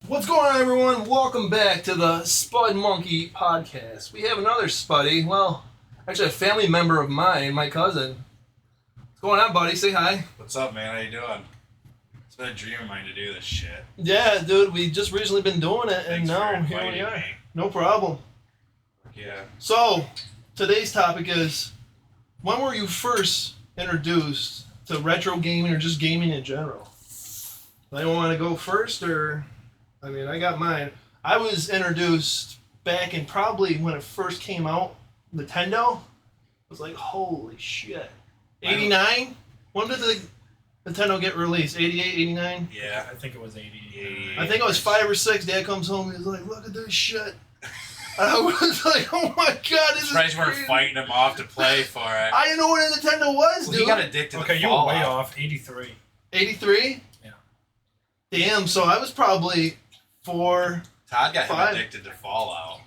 What's going on, everyone? Welcome back to the Spudmonkey podcast. We have another Spuddy. Well, actually a family member of mine, my cousin. What's going on, buddy? Say hi. What's up, man? How you doing? It's been a dream of mine to do this shit. Yeah, dude. We just recently been doing it, and Thanks now for here we inviting are. me. No problem. Yeah. So, today's topic is, when were you first introduced to retro gaming or just gaming in general? Anyone want to go first, or... I mean, I got mine. I was introduced back in probably when it first came out, Nintendo. I was like, holy shit. 89? When did the Nintendo get released? 88, 89? Yeah. I think it was 80. I think I was 5 or 6. Dad comes home and he's like, look at this shit. And I was like, oh my god, this is Surprised you weren't crazy. fighting him off to play for it. I didn't know what a Nintendo was, Well, dude. he got addicted Okay, to you were way Fallout. off. 83. 83? Yeah. Damn, so I was probably 4 Todd got 5. him addicted to Fallout.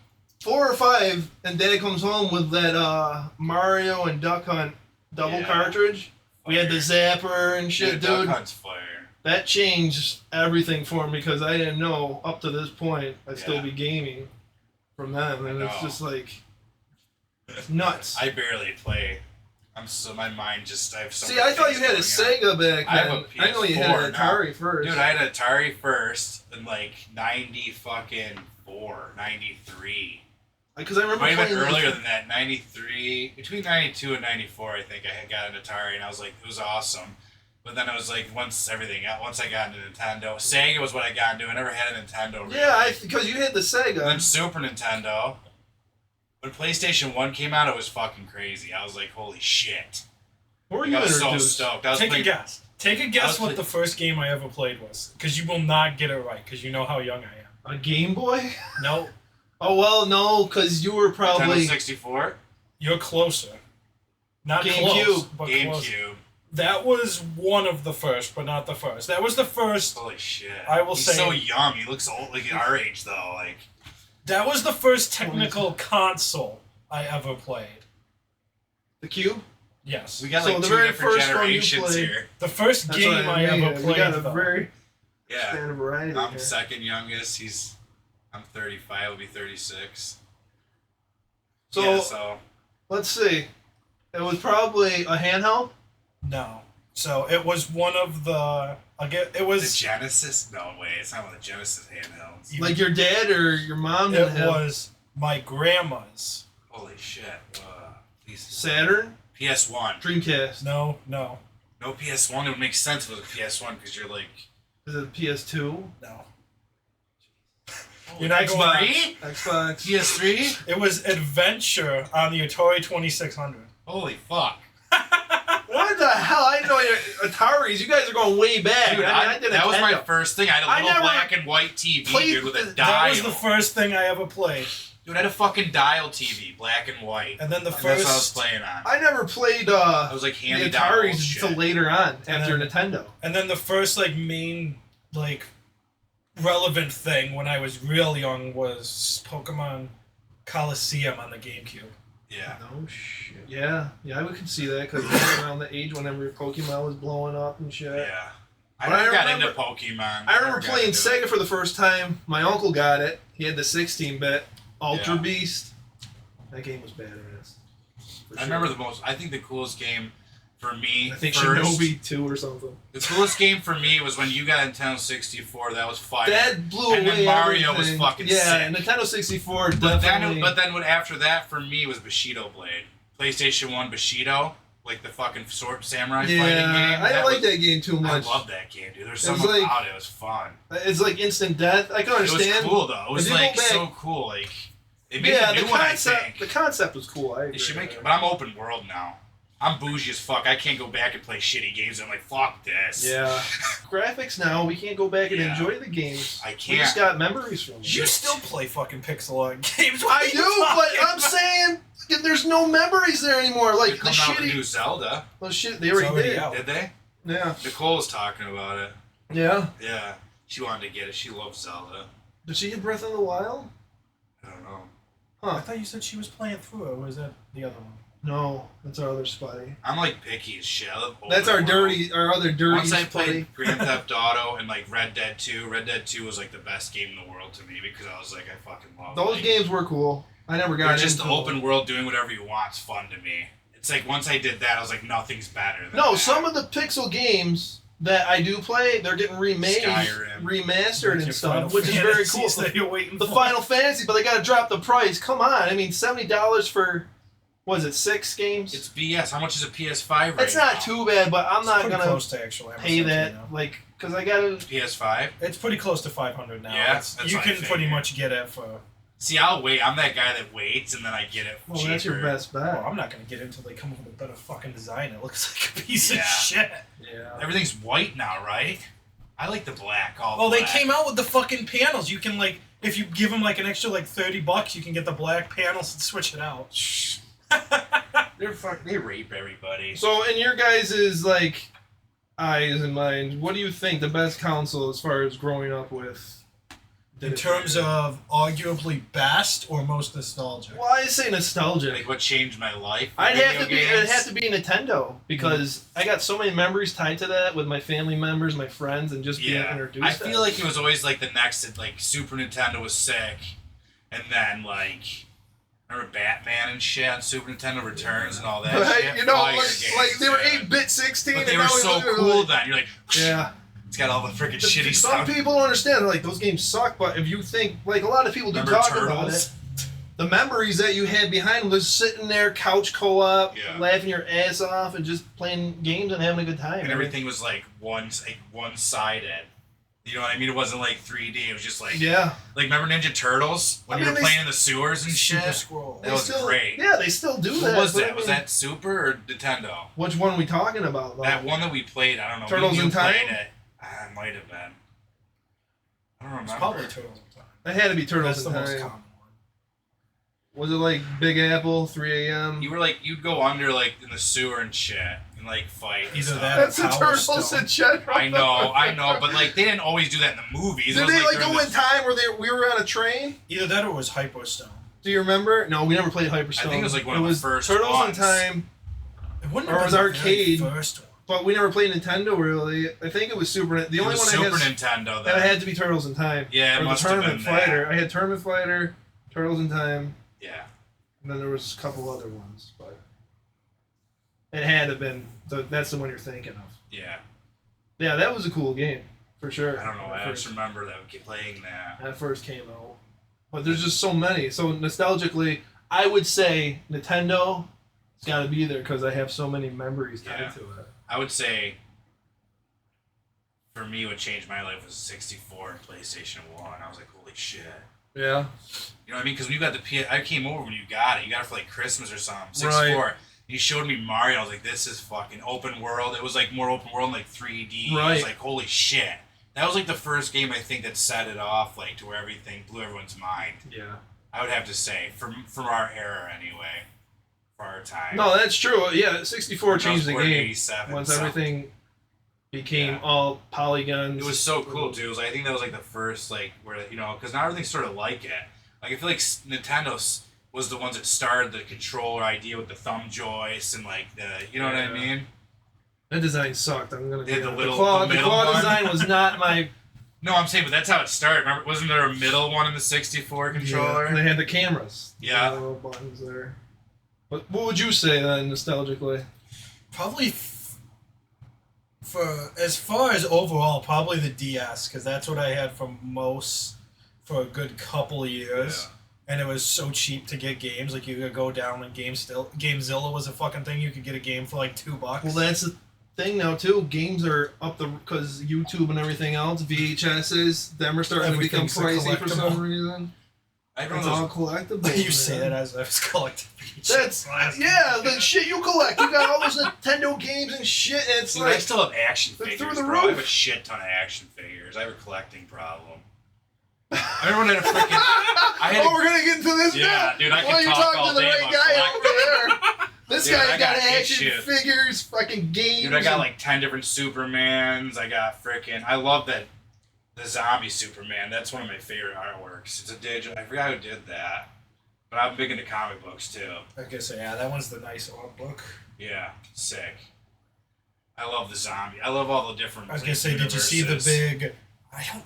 4 or 5, and Dad comes home with that Mario and Duck Hunt double cartridge. We had the zapper and shit, Duck dude. Hunt's fire. That changed everything for me because I didn't know up to this point I'd still Yeah. be gaming from them, and it's know. just like nuts. I barely play. My mind just, I have so See, many I thought you things had a going on. Sega back I have then. a I know you had PS4 an Atari first. Dude, I had an Atari first in like 93. Because I remember Might have playing been those- earlier than that, 93. Between 92 and 94, I think I had got an Atari, and I was like, it was awesome. But then it was like, once I got into Nintendo, Sega was what I got into. I never had a Nintendo, really. Yeah, because you had the Sega. And then Super Nintendo. When PlayStation 1 came out, it was fucking crazy. I was like, holy shit. Where were Like, you I was so introduced? stoked. I was Take a playing, guess. Take a I guess was what play- the first game I ever played was. Because you will not get it right, because you know how young I am. A Game Boy? No, Oh, well, no, because you were Nintendo probably 64, you're closer. Not GameCube. close, but close. GameCube. That was one of the first, but not the first. That was the first. Holy shit. I will He's say- so young. He looks old, like our age, though. Like, That was the first technical console I ever played. the Cube. Yes. we got So like the two very different first one you generations played- here. The first That's game what I mean. ever We played. got a though. very Yeah. standard variety. I'm here. second youngest. I'm 35. I'll be 36. So, Yeah, so let's see. It was probably a handheld. No. So it was one of the. It the was. Genesis? No way. It's not one of the Genesis handhelds. Like your dad or your mom It didn't have was my grandma's. Holy shit. Please. Saturn, PS1. Dreamcast. No. No PS1. It would make sense if it was a PS1 because you're like. Is it PS2? No. Oh, You're not going- Xbox? Xbox. PS3? It was Adventure on the Atari 2600. Holy fuck. What the hell? I didn't know your Ataris. You guys are going way back. Dude, I did that was my Nintendo. first thing. I had a I little never black and white TV, played dude, with a the- dial. That was the first thing I ever played. Dude, I had a fucking dial TV, black and white. And then the And that's what I was first. playing on. I never played I was like the handed down Ataris bullshit. until later on after then- Nintendo. And then the first main relevant thing when I was real young was Pokemon Coliseum on the GameCube. Yeah. No shit. Yeah, I could see that because around the age whenever Pokemon was blowing up and shit. Yeah. I But I never got remember- into Pokemon. I remember never got playing into Sega it. for the first time. My uncle got it. He had the 16-bit Ultra Yeah. Beast. That game was badass. For I remember I think the coolest game for me I think first, Shinobi 2 or something. the coolest game for me was when you got Nintendo 64. That was fire. That blew And then away Mario was everything. fucking yeah, sick. Nintendo 64 but definitely. after that for me was Bushido Blade. PlayStation 1 Bushido, like the fucking sword samurai fighting game. I didn't like that game too I much. love that game, dude. There's It was something like- about it. It was fun. It's like instant death. I can understand. It was cool though. It was If you go like back- so cool. Like they made Yeah, a new the one, I concept. think. The concept was cool. I agree. They should make with it, that. but I'm open world now. I'm bougie as fuck. I can't go back and play shitty games. I'm like, fuck this. Yeah. Graphics now, we can't go back and Yeah. enjoy the games. I We can't. just got memories from them. You still play fucking pixel art games. What I are do, you but talking I'm saying there's no memories there anymore. They Like the come out with shitty. new Zelda. Well, shit, they already already did. out. Did they? Yeah. Nicole was talking about it. Yeah. Yeah. She wanted to get it. She loves Zelda. Did she get Breath of the Wild? I don't know. I thought you said she was playing through it, or was that the other one? No, that's our other Spuddy. I'm like picky as shit. I love That's open our world. our other dirty Once I Spuddy. played Grand Theft Auto and like Red Dead 2, Red Dead 2 was like the best game in the world to me because I was like, I fucking love Those like, games were cool. I never got they're into just them. open world doing whatever you want's fun to me. It's like once I did that, I was like, nothing's better than No, that. some of the pixel games that I do play, they're getting remade, Skyrim. remastered Like and your stuff, Final which is very Fantasies cool. That you're waiting The for. Final Fantasy, but they gotta drop the price. Come on, I mean, $70 for, what is it, 6 games? It's BS. How much is a PS5 right It's now? not too bad, but I'm It's not pretty gonna close to actual Amazon pay that, now. like, because I gotta. PS5? It's pretty close to 500 now. Yeah, It's- that's you what I can pretty figured. much get it for. See, I'll wait. I'm that guy that waits and then I get it Well, cheaper. that's your best Oh, bet. I'm not gonna get it until they come up with a better fucking design. It looks like a piece Yeah. of shit. Yeah. Everything's white now, right? I like the black. All Well, they black. came out with the fucking panels. You can like, if you give them like an extra like $30, you can get the black panels and switch it out. They rape everybody. So, in your guys' like eyes and minds, what do you think the best console as far as growing up with? In terms of arguably best or most nostalgic. Well, I say nostalgic. Like what changed my life? I'd Video have to be. games? It'd have to be Nintendo because I got so many memories tied to that with my family members, my friends, and just being Yeah, introduced. I to feel it. like it was always like the next. Like Super Nintendo was sick, and then like remember Batman and shit on Super Nintendo Returns and all that Right? shit. You know, Fire like, games, they were man. 8-bit 16, But and they now were we so look at it cool like- then. You're like, Yeah. it's got all the freaking shitty Some stuff. people don't understand. They're like, those games suck, but if you think, like, a lot of people do Remember talk about Turtles? it. The memories that you had behind them, just sitting there, couch co-op, Yeah. laughing your ass off, and just playing games and having a good time. And everything was like one-sided. You know what I mean? It wasn't like 3D. It was just like Yeah. like remember Ninja Turtles when I you mean, were they playing in the sewers and shit. Super Scroll. That was still, great. Yeah, they still do What that. was but that? I Was mean, that Super or Nintendo? Which one are we talking about, though? That one that we played. I don't know. Turtles Me and in you played Time? It. It might have been. I don't It's remember. probably Turtles in Time. It had to be Turtles That's in the most Time. common one. Was it like Big Apple, 3 a.m.? You were like you'd go under like in the sewer and shit and like fight. and Either stuff. that- That's the Power Turtles Stone. in general. I know, but like they didn't always do that in the movies. It Did was, they like during go the- in time where we were on a train? Either that or it was Hyperstone. Do you remember? No, we never played Hyperstone. I think it was like one of the was first Turtles ones. in Time, It wouldn't Or have was been the very arcade. first one. but we never played Nintendo really. I think it was Super. The It only was one Super I had Nintendo. that Then. had to be Turtles in Time. Yeah, it or must the have Tournament been that. Fighter. I had Tournament Fighter, Turtles in Time, Yeah. and then there was a couple other ones, but it had to have been. That's the one you're thinking of. Yeah. Yeah, that was a cool game for sure. I don't know. When I it just first- remember that we kept playing that. that first came out. But there's just so many. So nostalgically, I would say Nintendo has got to be there because I have so many memories tied Yeah. to it. I would say for me, what changed my life was 64 and PlayStation 1. I was like, holy shit. Yeah. You know what I mean? Because when you got the PS, I came over when you got it. You got it for like Christmas or something. 64. Right. You showed me Mario. I was like, this is fucking open world. It was like more open world, like 3D. I Right. was like, holy shit. That was like the first game I think that set it off, like to where everything blew everyone's mind. Yeah. I would have to say, from our era anyway, for our time. No, that's true. Yeah, 64 I was changed the born in game 87, once so- everything became Yeah. all polygons. It was so cool too. It was, I think that was like the first like where because now everything's sort of like it. Like I feel like Nintendo was the ones that started the controller idea with the thumb joist and like the what I Yeah. mean. That design sucked. I'm gonna They be had the honest. little- claw, the the middle claw one. design was not my. No, I'm saying, but that's how it started. Remember, wasn't there a middle one in the 64 controller? Yeah, and they had the cameras. Yeah. The little buttons there. But what would you say then, nostalgically? Probably for as far as overall, probably the DS because that's what I had for a good couple of years. And it was so cheap to get games. Like you could go down and GameZilla was a fucking thing. You could get a game for like $2. Well, that's the thing now too. Games are up because YouTube and everything else. VHSs, them are starting to become Everything's a pricey for some collectible. reason. I It's remember all those. collectible. You say that as I was collecting. That's the shit you collect. You got all those Nintendo games and shit. And it's Dude, I like still have action they're figures, through the bro. I have a roof. shit ton of action figures. I have a collecting problem. I remember when I had a freaking. oh, we're gonna get into this Yeah, now. dude, I well, can you're talk talking all to the day right about guy over there. This Dude, guy's I got got action issues. figures, fucking games. Dude, I got and- like 10 different Supermans. I got freaking. I love that. The zombie Superman. That's one of my favorite artworks. It's a digital. I forgot who did that. But I'm big into comic books too. I guess yeah, that one's the nice art book. Yeah, sick. I love the zombie. I love all the different. I was gonna say, did you see the big?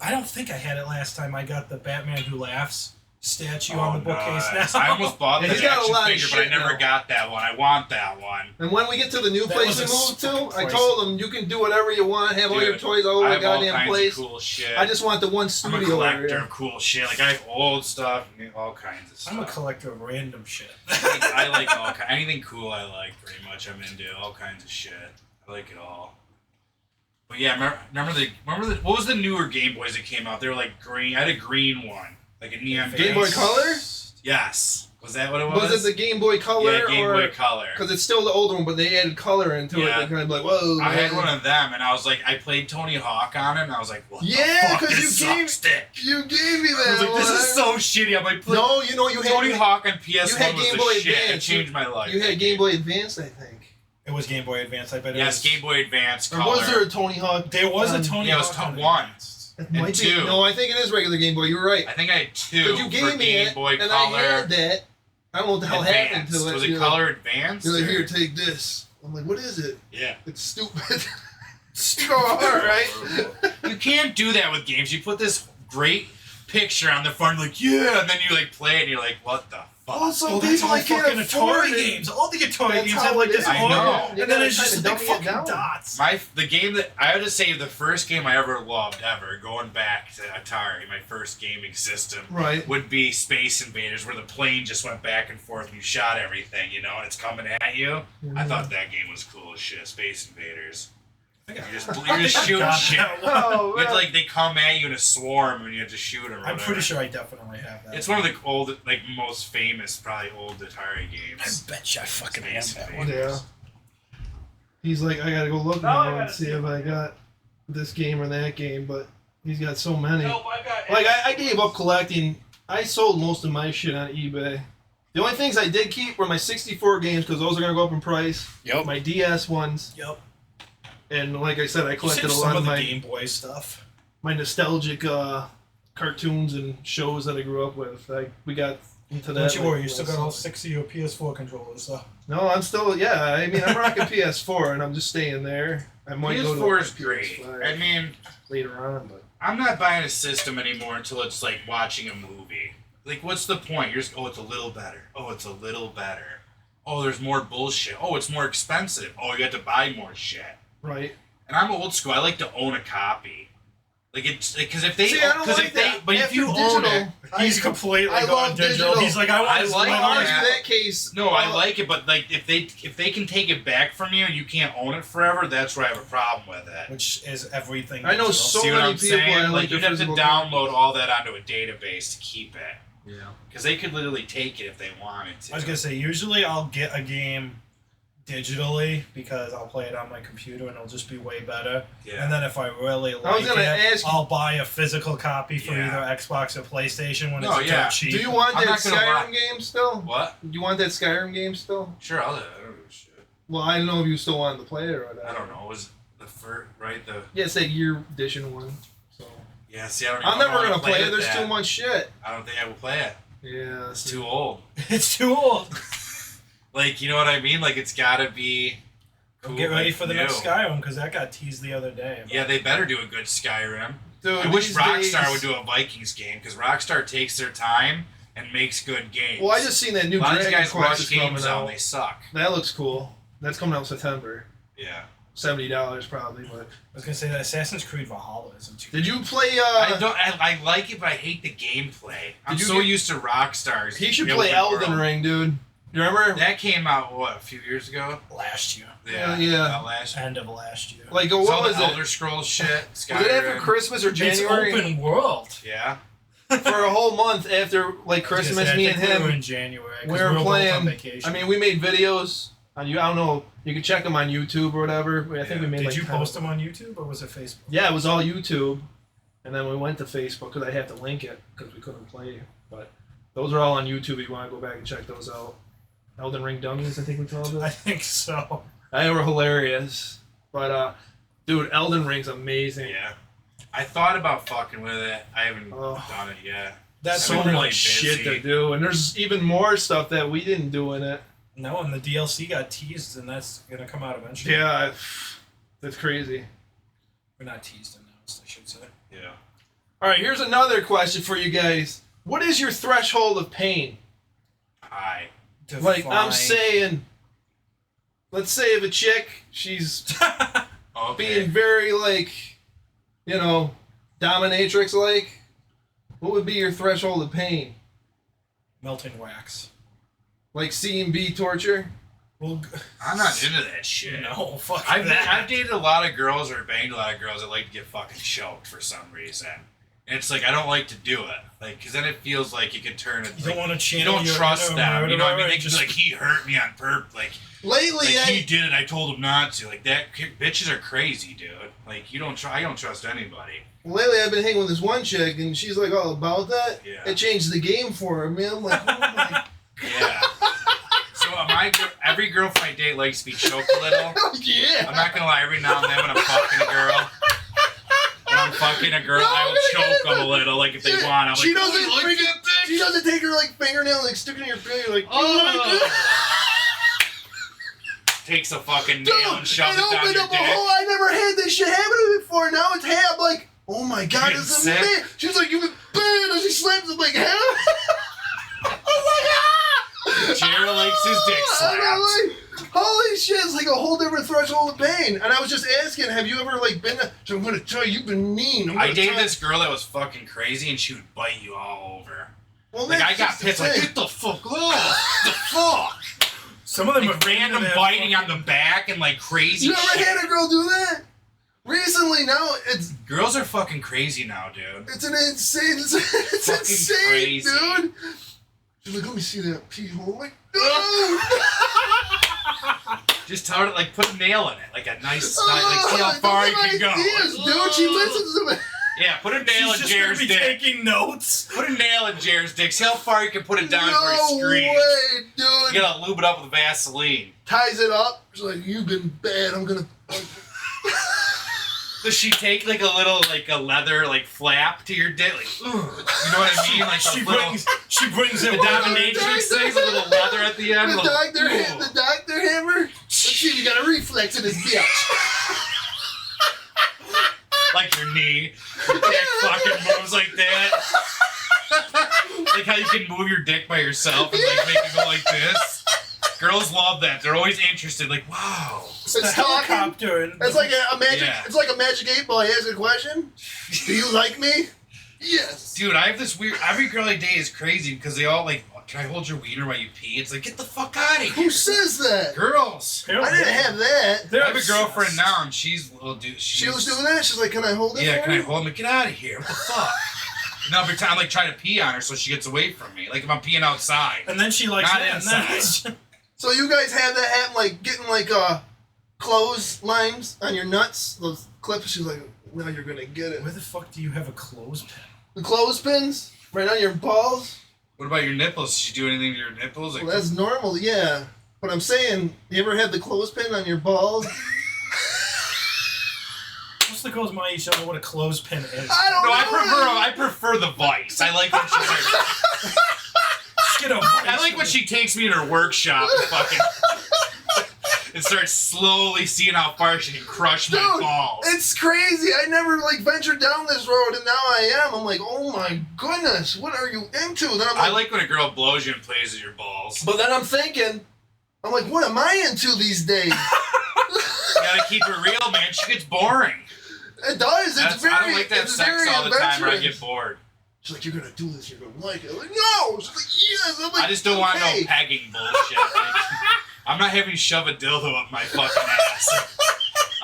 I don't think I had it last time. I got the Batman Who Laughs statue on the bookcase nice. now. I almost bought Yeah, the he's got a action lot of figure, but I shit never now. got that one. I want that one. And when we get to the new That place we was moved to, fucking I told them you can do whatever you want, have all your Dude, toys all I over the have all goddamn kinds place. of cool shit. I just want the one I'm a studio collector area. of cool shit. Like, I have old stuff, all kinds of stuff. I'm a collector of random shit. I like all anything cool. I like pretty much. I'm into all kinds of shit. I like it all. But yeah, remember the what was the newer Game Boys that came out? They were like green. I had a green one, like a neon. Game Boy Color? Yes. Was that what it was? Was it the Game Boy Color? Yeah, Game Boy Color. Because it's still the older one, but they added color into it. Yeah. They're kind of like, whoa. I had man. one of them, and I was like, I played Tony Hawk on it, and I was like, what Yeah, the fuck? 'cause This you gave- sucks dick. You gave me that I was like, this one. is so shitty. I'm like, No, you know, you had Tony Hawk on PS1 you had was Game the Boy shit. It Advance. changed my life. You had Game Boy Advance, I think. It was Game Boy Advance. I bet. Yes, it was, Game Boy Advance Or Color. was there a Tony Hawk? There was a Tony yeah, it was Hawk on one. Advance. It and might be. two. No, I think it is regular Game Boy. You're right. I think I had two Because you for gave me Game it, Boy and Color. I had that. I don't know what the hell happened Advance. to it. Was it You're Color like, Advance? You're like, or- here, take this. I'm like, what is it? Yeah. It's stupid. Go all right. You can't do that with games. You put this great picture on the front, like, yeah, and then you like play it, and you're like, what the fuck? Also, Well, that's people all I can't fucking afford Atari it. games. All the Atari That's games how have like it this is. I logo, know. and You then gotta it's just kinda big dummy it fucking down. dots. The game that I would just say the first game I ever loved ever, going back to Atari, my first gaming system, Right. would be Space Invaders, where the plane just went back and forth and you shot everything, and it's coming at you. I thought that game was cool as shit. Space Invaders. You're just shooting got shit. that one. Oh, You have to, man. like, they come at you in a swarm and you have to shoot them. I'm pretty sure I definitely have that. It's one of the old, like, most famous, probably old Atari games. bet you I fucking Space have that Invaders. Yeah. He's like, I gotta go look No, I now and gotta see see if it. I got this game or that game, but he's got so many. Nope, I got Like, I gave up collecting. I sold most of my shit on eBay. The only things I did keep were my 64 games, because those are going to go up in price. Yep. My DS ones. Yep. And like I said, I You collected saved a some lot of of the my, Game Boy stuff. my nostalgic cartoons and shows that I grew up with. We got into that. Don't you like, worry, you still got all last 6 of your PS4 controllers. So. No, I'm still, yeah. I mean, I'm rocking PS4, and I'm just staying there. I might go to PS4 a is great. PS5 I mean, later on, but I'm not buying a system anymore until it's like watching a movie. Like, what's the point? You're just, oh, it's a little better. Oh, it's a little better. Oh, there's more bullshit. Oh, it's more expensive. Oh, you have to buy more shit. right. And I'm old school. I like to own a copy. Like, it's because if they, See, I don't because like if they, that. but if After you own digital, it, He's completely I gone love digital. digital. He's like, I want I to like Well, all ours that. in that case. no, I like it, but like if they can take it back from you and you can't own it forever, that's where I have a problem with it. Which is everything. I know digital. so See what many I'm people saying? I like Like the you'd have to physical download copies. all that onto a database to keep it. Yeah. Because they could literally take it if they wanted to. I was gonna say, usually I'll get a game digitally because I'll play it on my computer and it'll just be way better. Yeah. And then if I really I was like gonna it, ask you- I'll buy a physical copy for Yeah. either Xbox or PlayStation when No, it's yeah. dirt cheap. Do you want I'm that not gonna Skyrim lie. game still? What? Do you want that Skyrim game still? Sure, I'll do it. I don't give a shit. Well, I don't know if you still wanted to play it or whatever. I don't know. It was the first, right? The Yeah, it's that year edition one. So yeah. See, I don't. Even I'm never know how gonna to play it. with There's that. too much shit. I don't think I will play it. Yeah, It's too old. It's too old. Like, you know what I mean? Like, it's gotta be. Cool, Get ready like, for the new. next Skyrim because that got teased the other day. Yeah, they better do a good Skyrim. Dude, I wish these Rockstar days- would do a Vikings game because Rockstar takes their time and makes good games. Well, I just seen that new a lot of these Dragon guys Quest rush is coming games out out. and they suck. That looks cool. That's coming out in September. Yeah. $70 probably, but I was gonna say that Assassin's Creed Valhalla isn't too. did you play? I like it, but I hate the gameplay. I'm you so get- used to Rockstar's. He should the play open Elden world. Ring, dude. You remember? That came out what, a few years ago? Last year, Yeah. Not last year. end of last year. Like, It's what all was the it? Elder Scrolls shit. Was it after Skyrim. Christmas or It's January? open world. Yeah. For a whole month after like Christmas, me and We were him, in January. 'cause we were both on playing. vacation. I mean, we made videos on you. I don't know. You can check them on YouTube or whatever. I think we made. did like you 10. post them on YouTube or was it Facebook? Yeah, it was all YouTube, and then we went to Facebook because I had to link it because we couldn't play. But those are all on YouTube. If you want to go back and check those out. Elden Ring Dummies, I think we called I it. think so. They were hilarious. But dude, Elden Ring's amazing. Yeah. I thought about fucking with it. I haven't done it yet. That's So I've been much shit to do, and there's even more stuff that we didn't do in it. No, and the DLC got teased, and that's gonna come out eventually. Yeah, that's crazy. We're not teased, announced, I should say. Yeah. All right, here's another question for you guys. What is your threshold of pain? High. Like, I'm saying, let's say if a chick, she's being very, like, you know, dominatrix-like, what would be your threshold of pain? Melting wax. Like C&B torture? Well, I'm not into that shit. no, fuck I've that. dated a lot of girls or banged a lot of girls that like to get fucking choked for some reason. And it's like, I don't like to do it. Like, because then it feels like you could turn it. You like, don't want to channel. you don't your trust inner them. You know what I mean? murderer, They can be like, he hurt me on purpose. Like, Lately, he did it. I told him not to. Like that. Bitches are crazy, dude. Like I don't trust anybody. Lately, I've been hanging with this one chick, and she's like all about that. Yeah. It changed the game for her, man. I'm like, oh my. Yeah. So every girlfriend I date likes to be choked a little. Yeah. I'm not gonna lie. Every now and then when I'm fucking a girl, I will choke them a little. Like if they want, I'm she like, doesn't oh, freaking, she doesn't take her like fingernail and like stick it in your finger. You're like, oh. Takes a fucking nail and shoves it down opened your up dick. a hole. I never had this shit happen to me before. Now it's I'm like, oh my god, You're this is sick? amazing. She's like, you've been bad. And she slams it like, hell. I'm like, Jared likes his dick slapped. I'm like, holy shit, it's like a whole different threshold of pain. And I was just asking, have you ever like been? So I'm gonna tell you, you've been mean. I dated this girl that was fucking crazy, and she would bite you all over. Well, Like I got pissed. Like get the fuck off! The fuck! Some of them Like are random biting on the back and like crazy. You ever shit. had a girl do that? Recently, now it's Girls are fucking crazy now, dude. an insane. It's Fucking insane, crazy. dude. She's like, let me see that pee hole. I'm like, no. Just tell her to like put a nail in it, like a nice, like see how far you can go. Ideas, dude. She listens to me. Yeah, put a nail in She's just Jared's gonna be dick. taking notes. Put a nail in Jared's dick. See how far you can put it down before he No screams. way, dude. You gotta lube it up with Vaseline. Ties it up. She's like, you've been bad. I'm gonna. Does she take like a little like a leather like flap to your dick? Like, you know what I mean? Like She a little, brings it. the dominatrix things, a little leather at the end. The little- doctor, the doctor hammer. Let's see if you got a reflex in this bitch. Like your knee. Your dick fucking moves like that. Like how you can move your dick by yourself and like make it go like this. Girls love that. They're always interested. Like, wow. It's the talking. helicopter. And It's like a magic. Yeah. It's like a magic 8-ball. He asks a question. Do you like me? Yes. Dude, I have this weird. Every girl I date is crazy because they all like, can I hold your wiener while you pee? It's like, get the fuck out of here. Who says that? Girls. I didn't have that. I have a girlfriend now, and she's a little dude. She was doing that. She's like, "Can I hold it?" Yeah, for can I you? hold him? Get out of here. What the fuck? And every time I'm like trying to pee on her so she gets away from me. Like if I'm peeing outside. And then she likes Not it. inside. So you guys have that happen, like getting like clotheslines on your nuts, those clips. She's like, "Now you're gonna get it." Where the fuck do you have a clothespin? The clothespins right on your balls. What about your nipples? Did she do anything to your nipples? Like, Well, that's normal, yeah. But I'm saying, you ever had the clothespin on your balls? Most of the girls my age don't know what a clothespin is. I don't no, know. I prefer the vice. I like when she's like, Just get a I like when she takes me in her workshop and fucking and starts slowly seeing how far she can crush my Dude, balls. it's crazy. I never like ventured down this road, and now I am. I'm like, oh my goodness, what are you into? Then I'm I like when a girl blows you and plays with your balls. but then I'm thinking, I'm like, what am I into these days? You gotta keep it real, man. She gets boring. It does. It's very. I don't like to have it's sex very all the time or I adventurous. get bored. She's like, you're gonna do this. You're gonna like it. I'm like, no. She's like, yes. I'm like, I just don't want no okay. pegging bullshit. Like, I'm not having you shove a dildo up my fucking ass.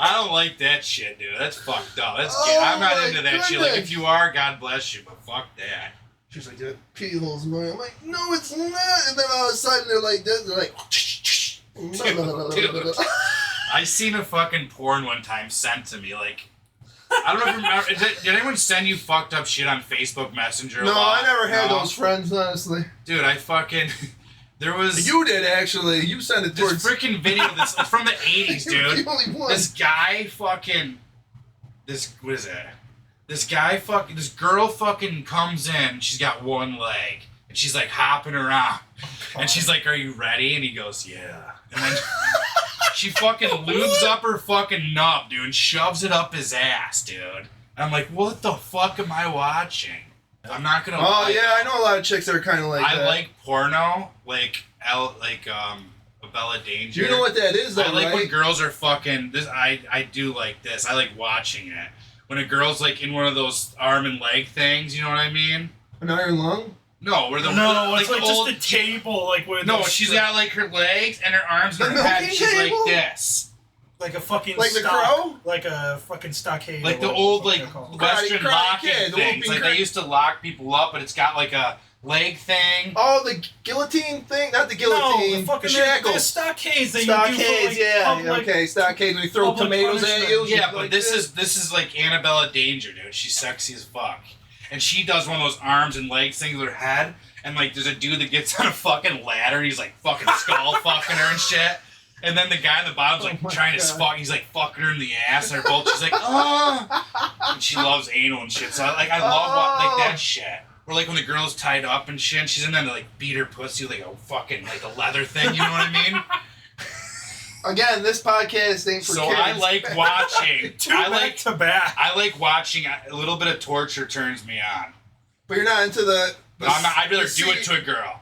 I don't like that shit, dude. That's fucked up. That's gay. Oh I'm not my into that shit. Like, goodness. if you are, God bless you, but fuck that. She's like, that pee hole's annoying. I'm like, no, it's not. And then all of a sudden they're like this. They're like, Dude. I seen a fucking porn one time sent to me. Like, I don't know if you remember. Did anyone send you fucked up shit on Facebook Messenger? no, a lot? I never had No? those friends, honestly. Dude, I fucking. There was. You did actually. You sent it this towards. freaking video that's from the 80s, You're dude. the only one. This guy fucking. What is that? this girl fucking comes in. She's got one leg, and she's like hopping around, and she's like, "Are you ready?" And he goes, "Yeah." And then she fucking lubes up her fucking nub, dude, and shoves it up his ass, dude. And I'm like, what the fuck am I watching? I'm not gonna. Oh yeah, I know a lot of chicks that are kind of like that. I like porno, like Bella Danger. You know what that is, though, I like right? when girls are fucking this. I do like this. I like watching it when a girl's like in one of those arm and leg things. You know what I mean? An iron lung? No, where the it's like old, just a table, like where. No, she's got like her legs and her arms and her head. And she's like this. Like a fucking like the crow? Like a fucking stockade. Like the old like Western Karate locking Kid, the things. whooping Like they used to lock people up, but it's got like a leg thing. Oh, the guillotine thing? Not the guillotine. No, the fucking shackles. Stockades that Stockades, you do for, like, yeah. public, Okay, stockades when you throw public tomatoes at you. Yeah, but like this is like Annabella Danger, dude. She's sexy as fuck. And she does one of those arms and legs things with her head, and like there's a dude that gets on a fucking ladder and he's like fucking skull fucking her and shit. And then the guy in the bottom's like trying to fuck. He's like fucking her in the ass, and she's like, oh. And she loves anal and shit. So I love like that shit. Or like when the girl's tied up and shit, and she's in there to like beat her pussy like a fucking like a leather thing. You know what I mean? Again, this podcast ain't for so kids. I like watching. to back. I like watching. A little bit of torture turns me on. But you're not into the No, I'm not. I'd rather do it to a girl.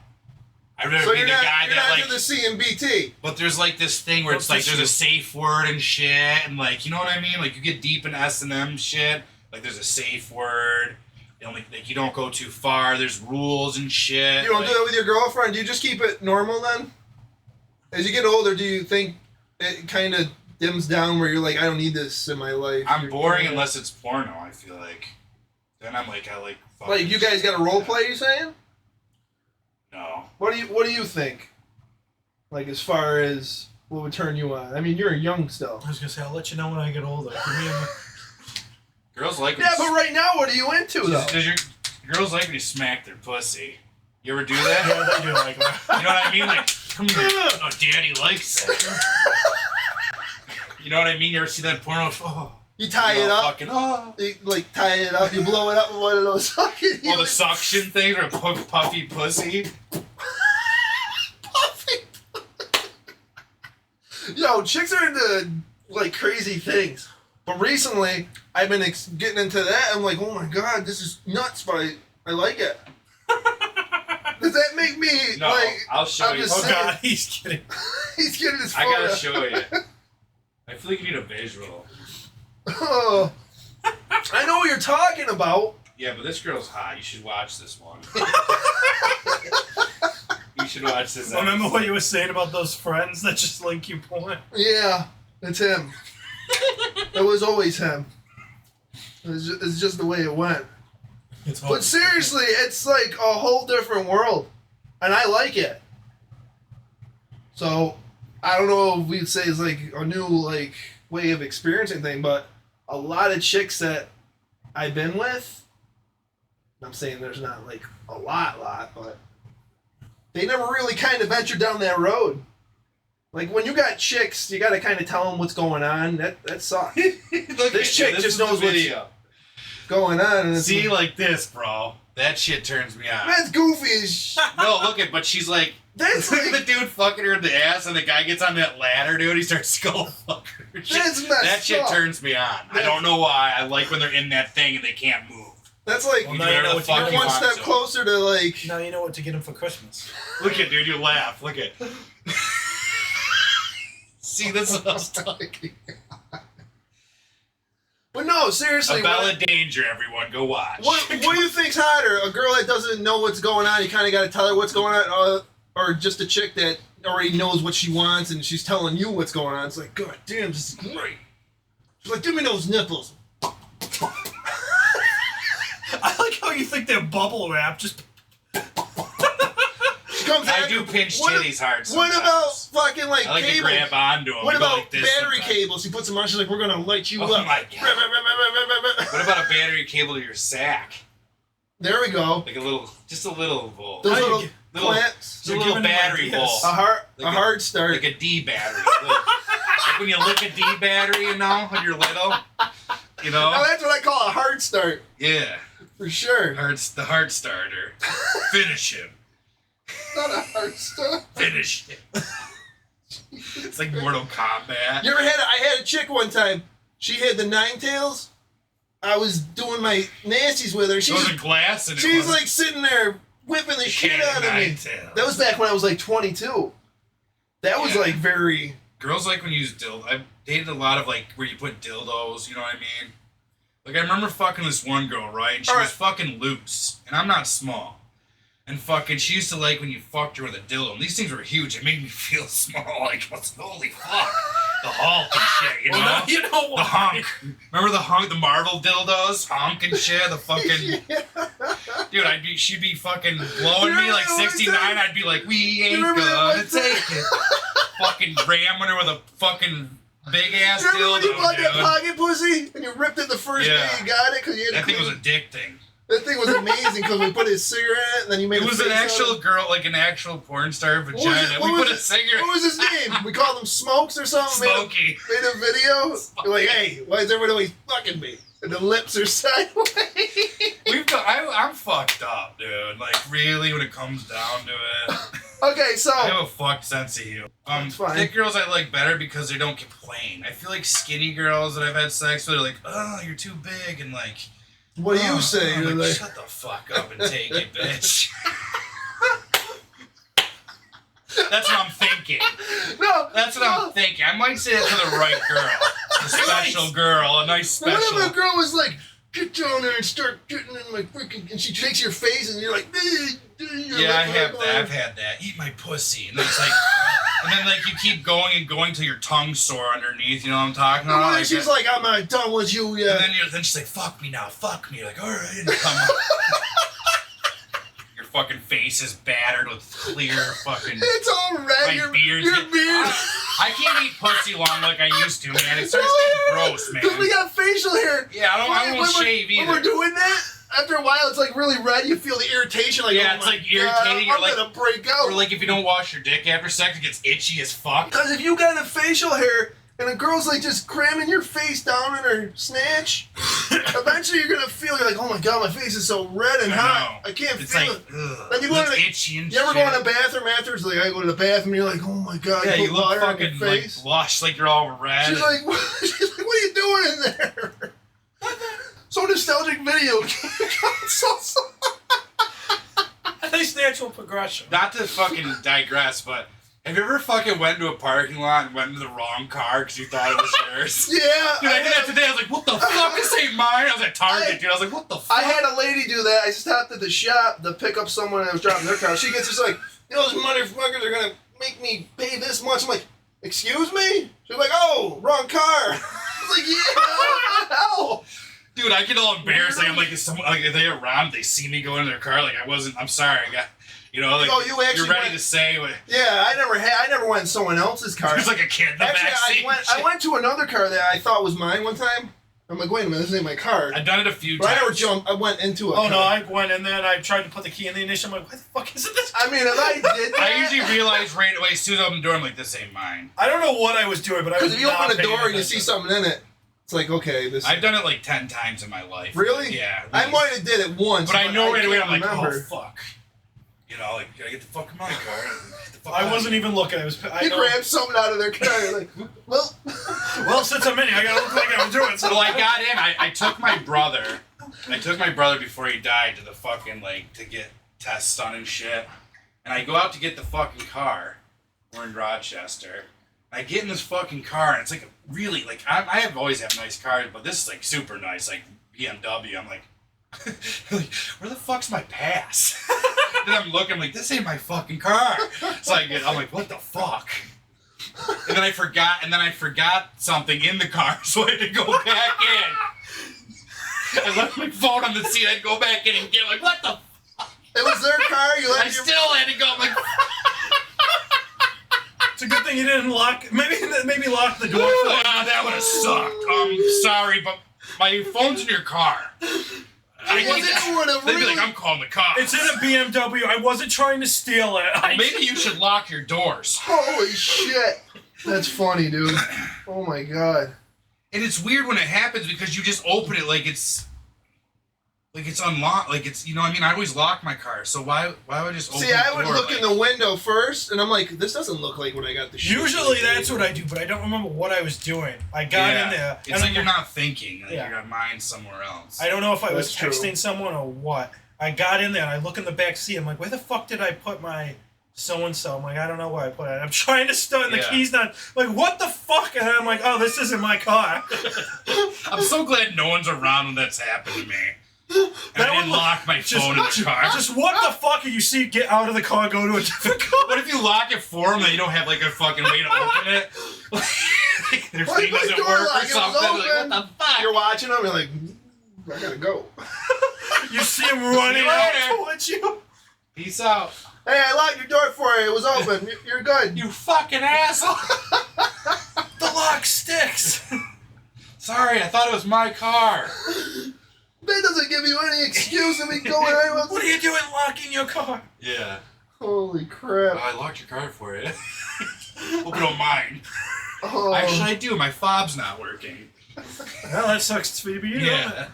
I'd rather so be the guy you're that not like. into the CMBT. But there's like this thing where it's like there's a safe word and shit, and like you know what I mean. Like you get deep in S&M shit. Like there's a safe word. Like you don't go too far. There's rules and shit. You don't do that with your girlfriend. Do you just keep it normal then? As you get older, do you think it kind of dims down where you're like, I don't need this in my life? I'm boring unless it's porno. I feel like. Then I'm like I like. Like you guys got a role play? You saying? No. What do you think? Like as far as what would turn you on? I mean, you're young still. I was gonna say I'll let you know when I get older. Give me a... Girls like. Yeah, but right now, what are you into though? Does your girls like when you smack their pussy? You ever do that? Yeah, they do like that. You know what I mean? Like, come here. Oh, daddy likes it. You know what I mean? You ever see that porno? Oh. You tie it up. Fucking, oh. You, like tie it up. You blow it up with one of those fucking. Well, the suction thing or puffy pussy. Puffy. Yo, chicks are into like crazy things. But recently, I've been getting into that. I'm like, oh my god, this is nuts, but I like it. Does that make me No, like? I'll show you. Oh god, he's kidding. He's getting his. I phone gotta out. show you. I feel like you need a visual. Oh, I know what you're talking about. Yeah, but this girl's hot. You should watch this one. You should watch this. Remember what you were saying about those friends that just link you porn? Yeah, it's him. It was always him. It's just the way it went. But seriously, it's like a whole different world, and I like it. So I don't know if we'd say it's like a new like way of experiencing thing, but a lot of chicks that I've been with, I'm saying there's not like a lot, but they never really kind of ventured down that road. Like when you got chicks, you got to kind of tell them what's going on. That sucks. This chick just knows what's going on. And See, like this, bro. That shit turns me on. That's goofy as shit. No, look at, but she's like, That's look at like, the dude fucking her in the ass, and the guy gets on that ladder, dude. He starts skull fucking her. That's messed That shit up. turns me on. I don't know why. I like when they're in that thing and they can't move. that's like Well, now you know what you're to one step closer to like. Now you know what to get him for Christmas. Look at, dude. You laugh. Look at. See, this is what I was talking. But no, seriously. A Bella Danger, everyone. Go watch. What do you think's hotter? A girl that doesn't know what's going on, you kind of got to tell her what's going on, or just a chick that already knows what she wants and she's telling you what's going on? It's like, god damn, this is great. She's like, give me those nipples. I like how you think they're bubble wrap. Just She comes I after- do pinch what- titties hard What sometimes. about fucking like I like to cables? grab onto them. What We go about like this battery sometimes. cables? She puts them on, she's like, we're going to light you Oh up. my God. What about a battery cable to your sack? There we go. Like a little, just a little bowl. Those How you little get- clamps. Just a You're little giving him battery ideas. bowl. A Like hard start. Like a D battery. Like when you lick a D battery, you know, when you're little. You know? Now that's what I call a hard start. Yeah. For sure. The heart starter. Finish him. Not a hard start. Finish him. It's like Mortal Kombat. You ever had I had a chick one time. She had the nine tails. I was doing my nasties with her. There was a glass in it. She's like sitting there whipping the shit out of me. That was back when I was like 22. That was like very... Girls like when you use dildo. I've dated a lot of like where you put dildos, you know what I mean? Like I remember fucking this one girl, right? And she was fucking loose. And I'm not small. And fucking, she used to like when you fucked her with a dildo. And these things were huge. It made me feel small. Like, holy fuck. The Hulk and shit, you know? Well, you know what? The hunk. Remember the hunk, the Marvel dildos? Hunk and shit. The fucking... Dude, she'd be fucking blowing me like 69. I'd be like, we ain't gonna take it. Fucking ramming her with a fucking big ass dildo. Remember when you bought that pocket pussy and you ripped it the first day you got it? Cause you had that thing was addicting. That thing was amazing because we put his cigarette and then you made it was an actual girl, like an actual porn star vagina. We put a cigarette. What was his name? We called him Smokes or something? Smokey. Made a video. We're like, hey, why is everyone always fucking me? And the lips are sideways. I'm fucked up, dude. Like, really, when it comes down to it. Okay, so... I have a fucked sense of humor. Thick girls I like better because they don't complain. I feel like skinny girls that I've had sex with are like, oh, you're too big, and like... What do you say? I'm like, shut the fuck up and take it, bitch. That's what I'm thinking. No. That's what I'm thinking. I might say that to the right girl. A special girl. A nice special. What if a girl was like, get down there and start getting in my freaking... And she takes your face and you're like... Yeah, I have that. I've had that. Eat my pussy. And then it's like... And then, like, you keep going and going till your tongue's sore underneath. You know what I'm talking about? Like she's like, I'm not done with you yet. And then she's like, fuck me now. Fuck me. You're like, all right. And come on. Your fucking face is battered with clear fucking... It's all red. Your beard. I can't eat pussy long like I used to, man. It starts getting gross, man. Because we got facial hair. Yeah, I don't want to shave either. When we're doing that... After a while, it's like really red. You feel the irritation. Like, yeah, oh it's like irritating. I'm gonna break out. Or like if you don't wash your dick after sex, it gets itchy as fuck. Because if you got a facial hair and a girl's like just cramming your face down in her snatch, eventually you're gonna feel like, oh my god, my face is so red and hot. I can't feel it. Then you go to itchy and you ever go in the bathroom afterwards? Like I go to the bathroom, and you're like, oh my god. Yeah, you look water fucking on your face. like blush, like you're all red. She's like, what are you doing in there? So nostalgic video game consoles. A nice natural progression. Not to fucking digress, but have you ever fucking went to a parking lot and went into the wrong car because you thought it was yours? Yeah. Dude, I did that today. I was like, what the fuck? This ain't mine. I was at Target, dude. I was like, what the fuck? I had a lady do that. I stopped at the shop to pick up someone that was dropping their car. She gets just like, those motherfuckers are going to make me pay this much. I'm like, excuse me? She's like, oh, wrong car. I was like, yeah, what the hell? Dude, I get all embarrassed. Like, I'm like, is someone, like, are they around? They see me go in their car. Like, I'm sorry. I got, you know, like, you're ready to say. What, yeah, I never went in someone else's car. There's like a kid in the backseat. I went to another car that I thought was mine one time. I'm like, wait a minute, this ain't my car. I've done it a few times. I went into it. Oh, no, I went in there and I tried to put the key in the ignition. I'm like, what the fuck is this? I mean, if I did that... I usually realize right away, as soon as I open the door, I'm like, this ain't mine. I don't know what I was doing, but I was because if you open the door and you see something in it, it's like, okay, this... I've done it like 10 times in my life. Really? Yeah. I might have did it once, but I know right away, I'm like, remember. oh, fuck. You know, like, gotta get the fuck in my car. I wasn't even looking. He grabbed something out of their car. Like, well, since I'm in here, I gotta look like I was doing something. Well, I got in. I took my brother. I took my brother before he died to the fucking, like, to get tests done and shit. And I go out to get the fucking car. We're in Rochester. I get in this fucking car, and it's like really, like, I have always had nice cars, but this is like super nice, like BMW. I'm like, where the fuck's my pass? Then I'm looking, like, this ain't my fucking car. So I'm like, what the fuck? And then I forgot something in the car, so I had to go back in. I left my phone on the seat. I had to go back in and get, like, what the fuck? It was their car. I still had to go. I'm like. It's a good thing you didn't lock. Maybe lock the door. That would have sucked. Sorry, but my phone's in your car. They'd be like, I'm calling the cops. It's in a BMW. I wasn't trying to steal it. Maybe you should lock your doors. Holy shit. That's funny, dude. Oh my god. And it's weird when it happens because you just open it like it's unlocked, like it's, you know what I mean? I always lock my car, so why would I just open See, the I would door, look like, in the window first, and I'm like, this doesn't look like when I got the shit. Usually that's what I do, but I don't remember what I was doing. I got in there. It's like you're not thinking, like Yeah. your mind's somewhere else. I don't know if I was That's true. texting someone or what. I got in there and I look in the back seat. I'm like, where the fuck did I put my so-and-so? I'm like, I don't know where I put it. I'm trying to start and the Yeah. key's not. Like, what the fuck? And I'm like, oh, this isn't my car. I'm so glad no one's around when that's happened to me. And That I didn't would- lock my phone in the car. Just what the fuck? And you see it get out of the car, go to a different car. What if you lock it for them and you don't have like a fucking way to open it? Like, their Why thing my doesn't door work lock? or It was something. Like, what open. the fuck? You're watching them, you're like, I gotta go. You see him running See you out later. towards you. Peace out. Hey, I locked your door for you. It was open. You're good. You fucking asshole. The lock sticks. Sorry, I thought it was my car. That doesn't give you any excuse to be going anywhere. What are you doing locking your car? Yeah. Holy crap. Oh, I locked your car for you. Hope you don't mind. Oh. Actually, I do. My fob's not working. Well, that sucks for you. Yeah.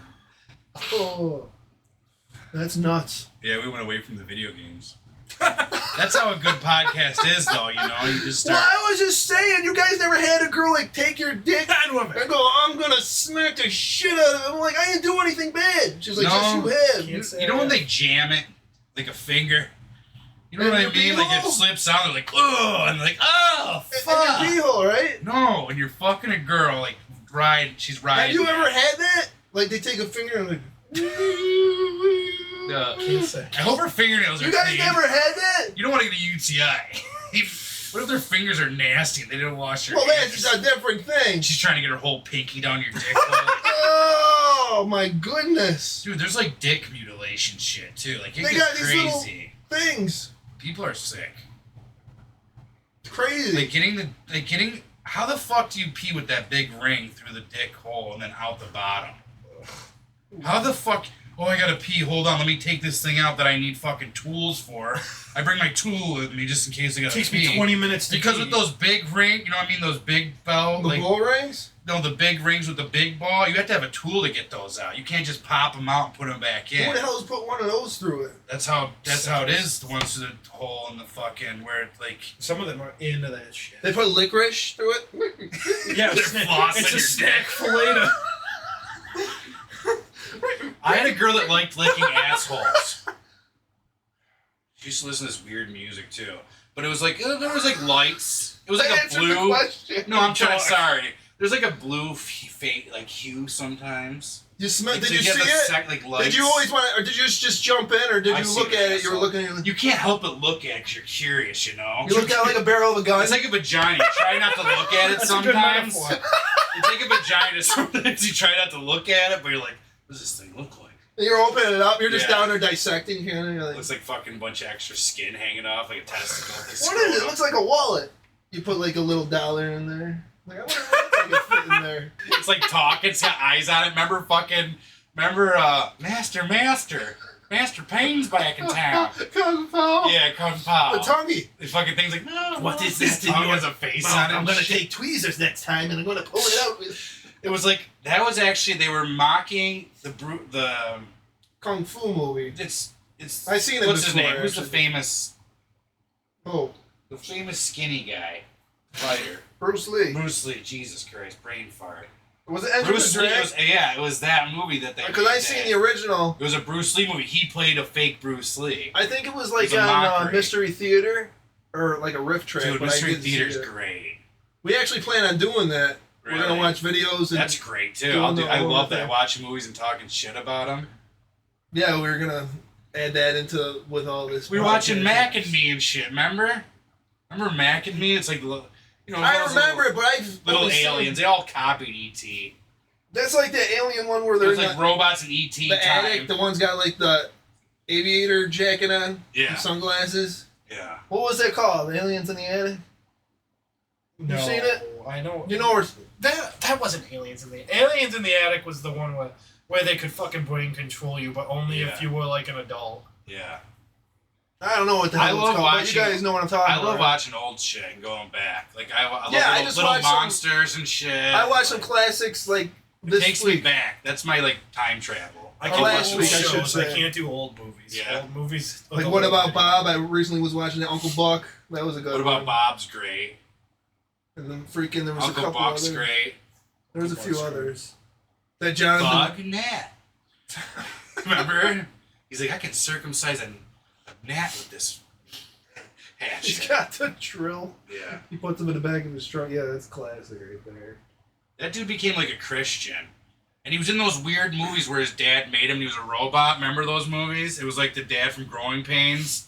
Oh. That's nuts. Yeah, we went away from the video games. That's how a good podcast is, though, you know? You just Well, start... I was just saying, you guys never had a girl like take your dick And woman. and go, I'm gonna smack the shit out of it. I'm like, I didn't do anything bad. She's like, No. yes, you have. Can't say You know when that. they jam it? Like a finger? You know In what I your mean? Like it beehole? slips out, they're like, oh, and they're like, oh, In fuck. your pee-hole, right? No, and you're fucking a girl, like, she's Have riding. you ever had that? Like, they take a finger and like... Can't say. I hope her fingernails are You guys clean. never had that? You don't want to get a UTI. What if their fingers are nasty and they didn't wash their Well, hands? that's a different thing. She's trying to get her whole pinky down your dick hole. Oh, my goodness. Dude, there's like dick mutilation shit, too. Like, it They gets got these little- crazy. Things. People are sick. Crazy. Getting how the fuck do you pee with that big ring through the dick hole and then out the bottom? How the fuck? Oh, I gotta pee. Hold on, let me take this thing out that I need fucking tools for. I bring my tool with me just in case I It gotta takes pee. me 20 minutes to Because pee. with those big you know what I mean? Those big bell, the like bull rings? no, the big rings with the big ball. You have to have a tool to get those out. You can't just pop them out and put them back in. Who the hell has put one of those through it? That's how it is. The ones through the hole in the fucking where it's like. Some of them are into that shit. They put licorice through it? Yeah, They're it's flossing a your snack dick. for later. I had a girl that liked licking assholes. She used to listen to this weird music too, but it was like there was like lights. It was like a Answer the blue. question. No, I'm trying. Talk. Sorry. There's like a blue like hue sometimes. You Like, did so you see have it? like lights. Did you always want to, or did you just jump in, or did I you see look the at it? You were asshole. looking at it. You can't help but look at it because you're curious, you know. You looked at it like a barrel of a gun. It's like a vagina. You try not to look at it That's a good sometimes. metaphor. It's like a vagina. Sometimes you try not to look at it, but you're like, what does this thing look like? And you're opening it up. You're just Yeah. down there dissecting here, and you're It like, looks like fucking bunch of extra skin hanging off, like a testicle. what is it? It looks like a wallet. You put like a little dollar in there. Like, I wonder what it fit in there. It's like talking. It's got eyes on it. Remember Master Payne's back in town. Kung Pao. Yeah, Kung Pao. The tonguey. The fucking thing's like, no, What is this this? tongue has a face on it. I'm and gonna shit. take tweezers next time, and I'm gonna pull it out with It was like that was actually they were mocking the Kung Fu movie. it's I seen it what's his before, name? Who's the actually. famous Oh, skinny guy fighter? Bruce Lee. Bruce Lee. Jesus Christ, brain fart. Was it Enter Bruce the Lee. Dragon? It was that movie that they. Because made I seen that. the original. It was a Bruce Lee movie. He played a fake Bruce Lee. I think it was like It was a on mockery. Mystery Theater or like a riff track. Dude, but I Mystery didn't see Theater's it. great. We actually plan on doing that. We're Really? gonna watch videos and That's great too. doing the I whole love that. thing. Watching movies and talking shit about them. yeah, we're gonna add that into with all this. We were watching podcast. Mac and Me and shit. Remember Mac and Me? It's like you know. I those remember it, but I've little only seen- aliens. They all copied E.T. That's like the alien one where It they're was in like robots and E.T. the time. attic. The one's got like the aviator jacket on, Yeah. and sunglasses. Yeah. What was that called? The aliens in the attic. No, seen it? I know. You know where? That wasn't Aliens in the Aliens in the Attic was the one where they could fucking brain control you, but only if Yeah. you were like an adult. Yeah. I don't know what the hell it's called, but you guys know what I'm talking about. I love watching old shit and going back. Like I love little monsters and shit. I watched some classics like this It takes me back. That's my like time travel. I can last watch week, shows. I I can't do old movies. Yeah. Old movies. Like what about Bob? I recently was watching the Uncle Buck. That was a good one. What about Bob's great? And then freaking there was Uncle a couple Buck's others. great. There was a few others. That Jonathan. Bug Gnat. Remember? He's like, I can circumcise a gnat with this hatchet. He's got the drill. Yeah. He puts them in the back of his truck. Yeah, that's classic right there. That dude became like a Christian. And he was in those weird movies where his dad made him. He was a robot. Remember those movies? It was like the dad from Growing Pains.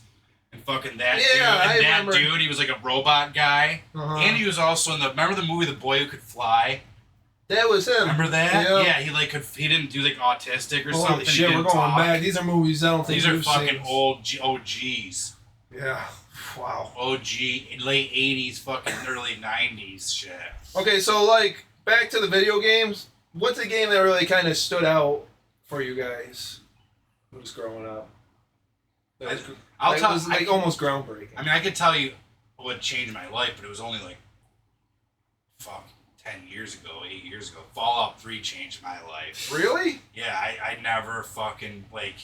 And fucking that dude. And I remember. Dude, he was like a robot guy. Uh-huh. And he was also in remember the movie The Boy Who Could Fly? That was him. Remember that? Yeah. He like he didn't do like autistic or Holy something. shit, He we're didn't going talk. back. These are movies I don't think These are you've fucking seen. old OGs. Yeah. Wow. OG, late 80s, fucking early 90s shit. Okay, so like back to the video games. What's a game that really kind of stood out for you guys when was growing up? That was, was like almost groundbreaking. I mean, I could tell you what changed my life, but it was only like, 10 years ago, 8 years ago. Fallout 3 changed my life. Really? Yeah, I never fucking, like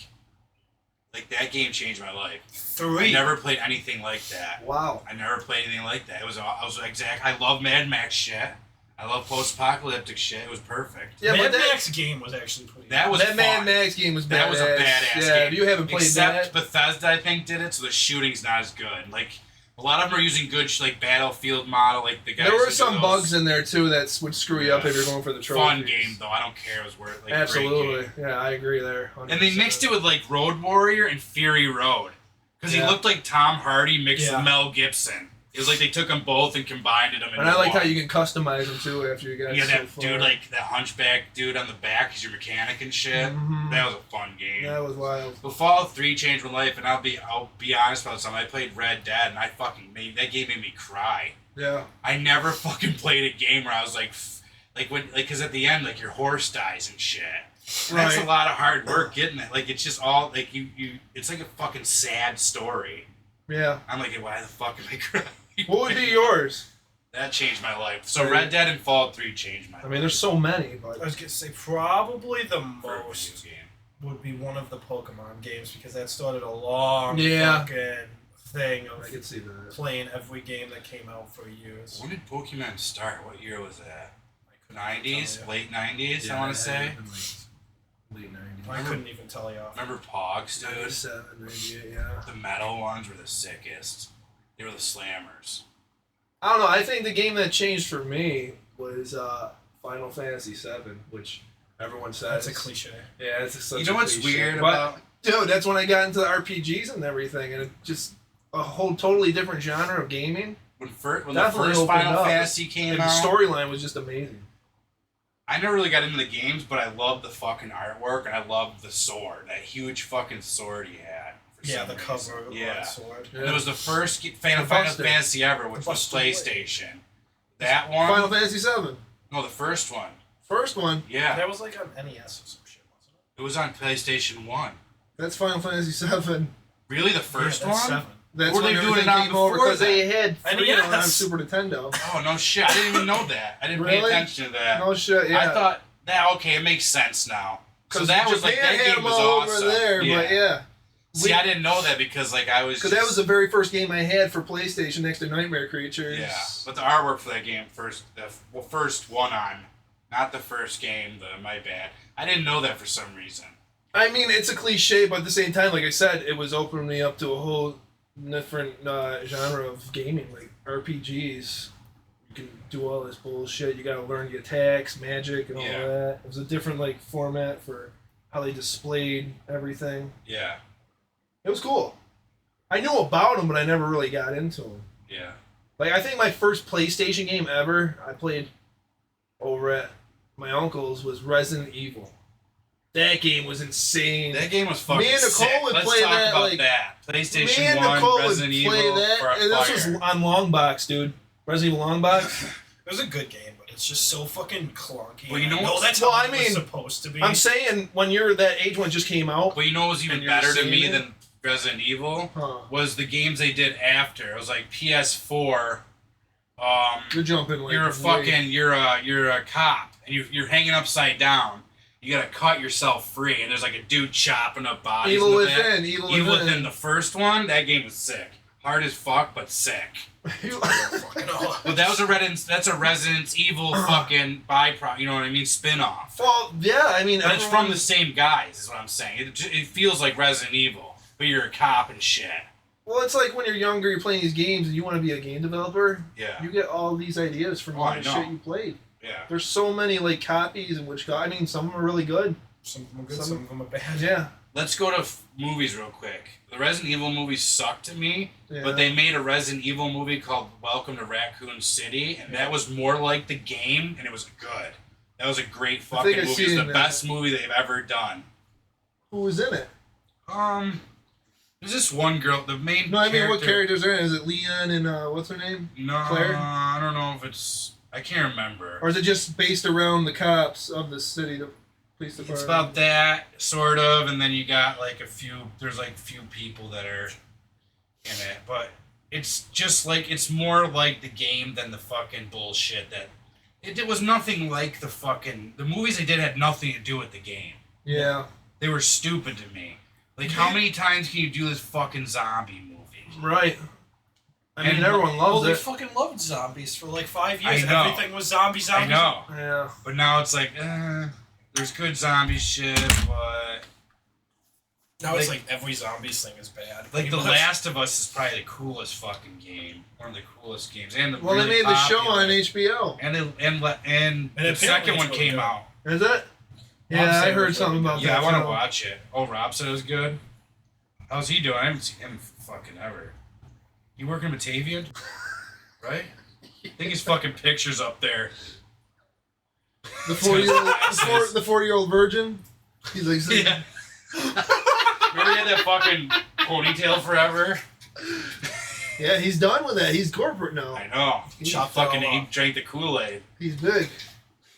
that game changed my life. 3. I never played anything like that. Wow. I never played anything like that. I love Mad Max shit. I love post-apocalyptic shit. It was perfect. Yeah, Mad but Max game was actually pretty. That was that fun. Mad Max game was badass. That was a badass yeah, game. if you haven't played Except that. Bethesda, I think, did it, so the shooting's not as good. Like, a lot of them are using good, like, Battlefield model, like the guys. There were who do some those. bugs in there too that would screw you up if you're going for the trophies. Fun game, though. I don't care. It was worth like Absolutely. a great game. Yeah, I agree there. 100%. And they mixed it with, like, Road Warrior and Fury Road. Because he looked like Tom Hardy mixed with Mel Gibson. It was like they took them both and combined them. And I liked how you can customize them too after you got. Yeah, that dude, like that hunchback dude on the back, he's your mechanic and shit. Mm-hmm. That was a fun game. That was wild. But Fallout 3 changed my life, and I'll be honest about something. I played Red Dead, and that game made me cry. Yeah. I never fucking played a game where I was because at the end, like your horse dies and shit. And that's a lot of hard work getting it. Like it's just all like you. It's like a fucking sad story. Yeah. I'm like, why the fuck am I crying? What would be yours? That changed my life. So Red Dead and Fallout 3 changed my life. I mean, there's so many, but I was gonna say probably the For a most video game. would be one of the Pokemon games because that started a long Yeah. fucking thing I of could see that. playing every game that came out for years. When did Pokemon start? What year was that? I couldn't 90s? tell Late 90s, Yeah, I want to say? Late 90s. I couldn't even tell you. Remember Pogs, dude? 97, 98, yeah. The metal ones were the sickest. They were the slammers. I don't know. I think the game that changed for me was Final Fantasy VII, which everyone says. That's a cliche. Yeah, it's such You know a what's cliche. weird But, about... dude, that's when I got into the RPGs and everything, and it just a whole totally different genre of gaming. When the Definitely first opened Final up. Fantasy came And the out... storyline was just amazing. I never really got into the games, but I loved the fucking artwork, and I loved the sword. That huge fucking sword he had. Yeah, the cover of the Yeah. sword. Yeah. And it was the first Final Buster. Fantasy ever, which was Buster Blade. PlayStation. That one? Final Fantasy VII. No, the first one. First one. Yeah. That was like on NES or some shit, wasn't it? It was on PlayStation 1. That's Final Fantasy VII. Really? The first Yeah, one? that's 7. That's Were when they doing everything it on came over before because they that? had free on NES. Super Nintendo. Oh, no shit. I didn't even know that. I didn't pay Really? attention to that. No shit. Yeah. I thought that, okay, it makes sense now. So that was like, Japan that had game them was all awesome. over there, but yeah. See, I didn't know that because, like, I was Because that was the very first game I had for PlayStation next to Nightmare Creatures. Yeah, but the artwork for that game, first one on, not the first game, my bad. I didn't know that for some reason. I mean, it's a cliche, but at the same time, like I said, it was opening me up to a whole different genre of gaming, like RPGs. You can do all this bullshit. You gotta learn the attacks, magic, and all that. It was a different, like, format for how they displayed everything. Yeah. It was cool. I knew about them, but I never really got into them. Yeah. Like, I think my first PlayStation game ever I played over at my uncle's was Resident Evil. That game was insane. That game was fucking Me and Nicole sick. would Let's play talk that, about like, that. PlayStation Me and 1, Nicole Resident would play Evil that, for a and this was fire. on Longbox, dude. Resident Evil Longbox. It was a good game, but it's just so fucking clunky. Well, you know no, what- that's Well, how I it was mean, supposed to be. I'm saying when you're that age when it just came out. But you know what was even And you're better to seeing me it? than Resident Evil Huh. was the games they did after. It was like PS4. You're jumping like You're a cop and you're hanging upside down. You gotta cut yourself free, and there's like a dude chopping up bodies. Evil in the Within. back. Evil Within. Within. The first one, that game was sick. Hard as fuck, but sick. But that was that's a Resident Evil fucking byproduct. You know what I mean? Spin-off. Well, yeah, I mean, But it's from the same guys, is what I'm saying. It feels like Resident Evil, but you're a cop and shit. Well, it's like when you're younger, you're playing these games, and you want to be a game developer. Yeah. You get all these ideas from all the shit you played. Yeah. There's so many like copies, and I mean, some of them are really good. Some of them are good, some of them are bad. Yeah. Let's go to movies real quick. The Resident Evil movies sucked to me, Yeah. but they made a Resident Evil movie called Welcome to Raccoon City, and that was more like the game, and it was good. That was a great fucking movie. It's the best movie they've ever done. Who was in it? There's this one girl, the main No, I mean, what characters are in it? Is it Leon and, what's her name? No, Claire? I don't know if it's... I can't remember. Or is it just based around the cops of the city, the police department? It's about that, sort of, and then you got like there's like few people that are in it, but it's just like, it's more like the game than the fucking bullshit that... It was nothing like the movies they did had nothing to do with the game. Yeah. They were stupid to me. Like, how many times can you do this fucking zombie movie? Right. I mean, everyone loves They it. fucking loved zombies for like 5 years. I know. Everything was zombies. I know. Yeah. But now it's like, there's good zombie shit, but... Now it's like every zombies thing is bad. Like, The Last of Us is probably the coolest fucking game. One of the coolest games. And Well, they made the show on HBO. And the second one came out. Is it? Yeah, I heard something about that. Yeah, I want to watch it. Oh, Rob said it was good. How's he doing? I haven't seen him fucking ever. You working in Batavia? Right? I think his fucking picture's up there. The 40-year-old, the 40-year-old virgin. He's like, yeah. Remember he had that fucking ponytail forever? Yeah, he's done with that. He's corporate now. I know. Chopped fucking all up. drank the Kool-Aid. He's big.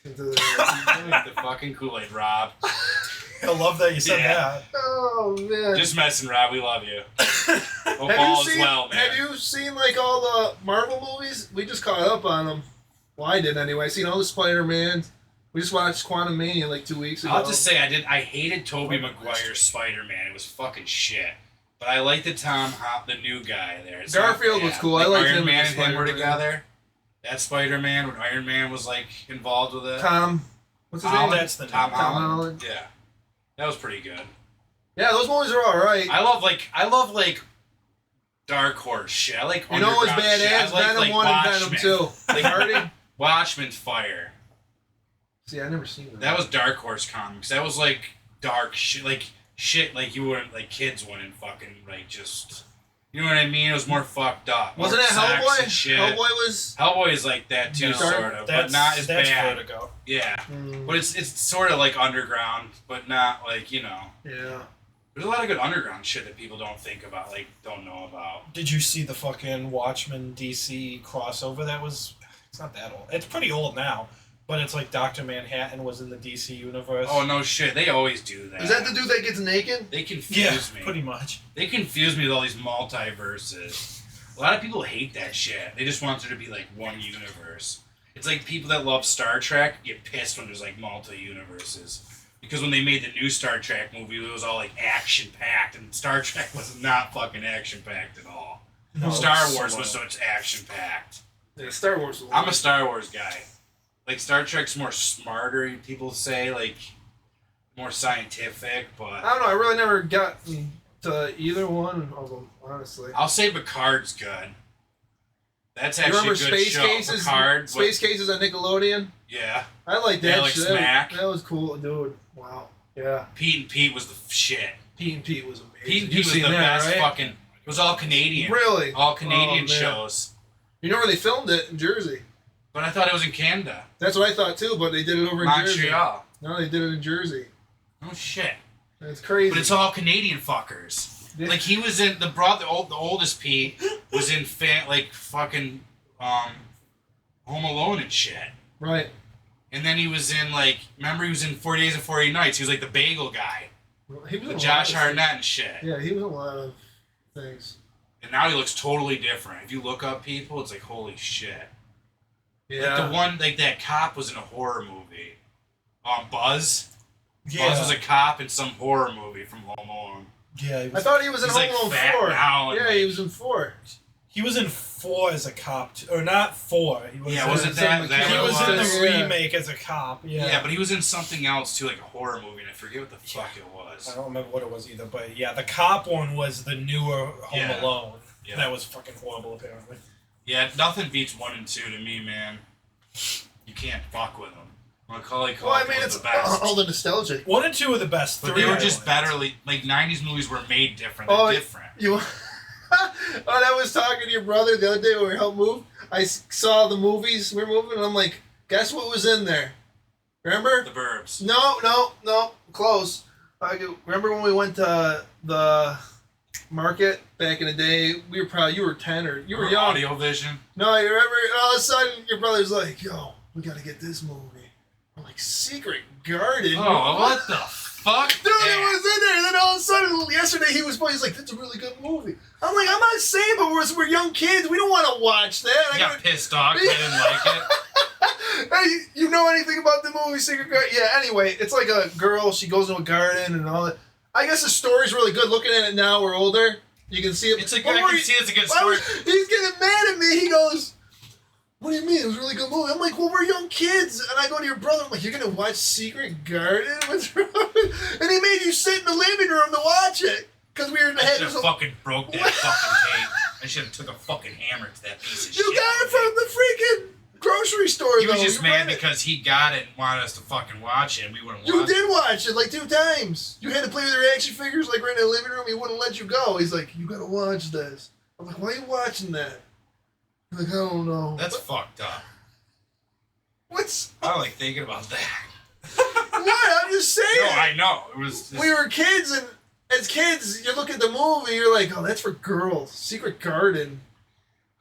The fucking Kool-Aid, Rob. I love that you said that. Oh man. Just messing, Rob. We love you. Hope all is well, man. Have you seen like all the Marvel movies? We just caught up on them. Well, I did anyway. I seen all the Spider-Man. We just watched Quantum Mania like 2 weeks ago. I'll just say I hated Tobey Maguire's Spider-Man. It was fucking shit. But I like the new guy there. It's Garfield was cool. I liked him. Iron Man and him were Spider-Man. together. That Spider-Man when Iron Man was like involved with it. What's his name? That's the Tom name. Holland. Yeah, that was pretty good. Yeah, those movies are all right. I love Dark Horse shit. I like You know what's underground shit. badass? I like, Venom 1 and Venom Watchmen. 2. Like Hardy? Watchmen's Fire. See, I never seen that. That was Dark Horse comics. That was like dark shit, like you wouldn't, like kids wouldn't fucking like just. You know what I mean? It was more fucked up. Wasn't more it sex Hellboy? and shit. Hellboy is like that too, No. sort of, but not as that's bad. Vertigo. Yeah, Mm. but it's sort of like underground, but not like Yeah. There's a lot of good underground shit that people don't think about, like don't know about. Did you see the fucking Watchmen DC crossover? It's not that old. It's pretty old now, but it's like Dr. Manhattan was in the DC universe. Oh no shit, they always do that. Is that the dude that gets naked? They confuse me. Pretty much. They confuse me with all these multiverses. A lot of people hate that shit. They just want there to be like one universe. It's like people that love Star Trek get pissed when there's like multi-universes. Because when they made the new Star Trek movie, it was all like action-packed, and Star Trek was not fucking action-packed at all. No, Star Wars was so it's action-packed. Yeah, Star Wars. I'm a Star Wars guy. Like, Star Trek's more smarter, people say, like, more scientific, but... I don't know. I really never got to either one of them, honestly. I'll say Picard's good. That's You actually remember a good Space show. Cases? Picard, Space Cases on Nickelodeon? yeah. I like that Yeah, like shit. Smack. That was cool, dude. Wow. Yeah. Pete and Pete was the shit. Pete and Pete was amazing. Pete and Pete You've was seen the that, best right? fucking... It was all Canadian. Really? All Canadian man. shows. You know where they filmed it? In Jersey. But I thought it was in Canada. That's what I thought too, but they did it over in Jersey. Montreal. No, they did it in Jersey. Oh, shit. That's crazy. But it's all Canadian fuckers. Yeah. Like, he was in... The oldest Pete was in, fucking... Home Alone and shit. Right. And then he was in, like... Remember he was in 40 Days and 40 Nights? He was, like, the bagel guy. He was in With a Josh lot of Hartnett and shit. things. Yeah, he was in a lot of things. And now he looks totally different. If you look up people, it's like, holy shit. Yeah. Like the one, like that cop was in a horror movie. Buzz. Yeah. Buzz was a cop in some horror movie from Home Alone. Yeah. I thought he was in He's, Home like, Alone fat 4. now and, Yeah, like- he was in 4. He was in 4 as a cop, or not 4. He was Yeah, in, wasn't some that? He what was it in was? the Yeah. remake as a cop. Yeah. Yeah, but he was in something else too, like a horror movie, and I forget what the fuck it was. I don't remember what it was either, but yeah, the cop one was the newer Home Yeah. Alone. Yeah. That was fucking horrible, apparently. Yeah, nothing beats 1 and 2 to me, man. You can't fuck with them. Macaulay Well, I Culkin mean, was it's the best. all the nostalgia. 1 and 2 are the best. But 3 they were I just liked. better. Like 90s movies were made different. They're Oh, different. You. I was talking to your brother the other day when we were helping move. I saw the movies we were moving, and I'm like, guess what was in there? Remember? The Burbs. No, close. Remember when we went to the market back in the day? You were 10 or you were young. Audio Vision. No, you remember? And all of a sudden, your brother's like, "Yo, we gotta get this movie." I'm like, "Secret Garden." Oh, what the fuck? Dude, it was in there. And then all of a sudden, yesterday he was playing. He's like, "That's a really good movie." I'm like, "I'm not saying, but we're young kids. We don't want to watch that." I got pissed off. I didn't like it. Hey, you know anything about the movie Secret Garden? Yeah. Anyway, it's like a girl. She goes into a garden and all that. I guess the story's really good. Looking at it now, we're older. You can see it. It's a good. I can see it's a good story. He's getting mad at me. He goes, "What do you mean? It was a really good movie." I'm like, "Well, we're young kids." And I go to your brother. I'm like, "You're gonna watch Secret Garden? What's wrong?" And he made you sit in the living room to watch it because we were in the I head. should have fucking broke that fucking tape. I should have took a fucking hammer to that piece of shit. You got it from the freaking grocery store. He was though. just You mad read it. because he got it and wanted us to fucking watch it, and we wouldn't You watch did watch it like 2 times. You had to play with your action figures like right in the living room. He wouldn't let you go. He's like, "You gotta watch this." I'm like, "Why are you watching that?" He's like, "I don't know." it. That's fucked up. What's I don't like thinking about that. what? I'm just saying. No, I know. It was. Just, We were kids, and as kids, you look at the movie, you're like, "Oh, that's for girls." Secret Garden.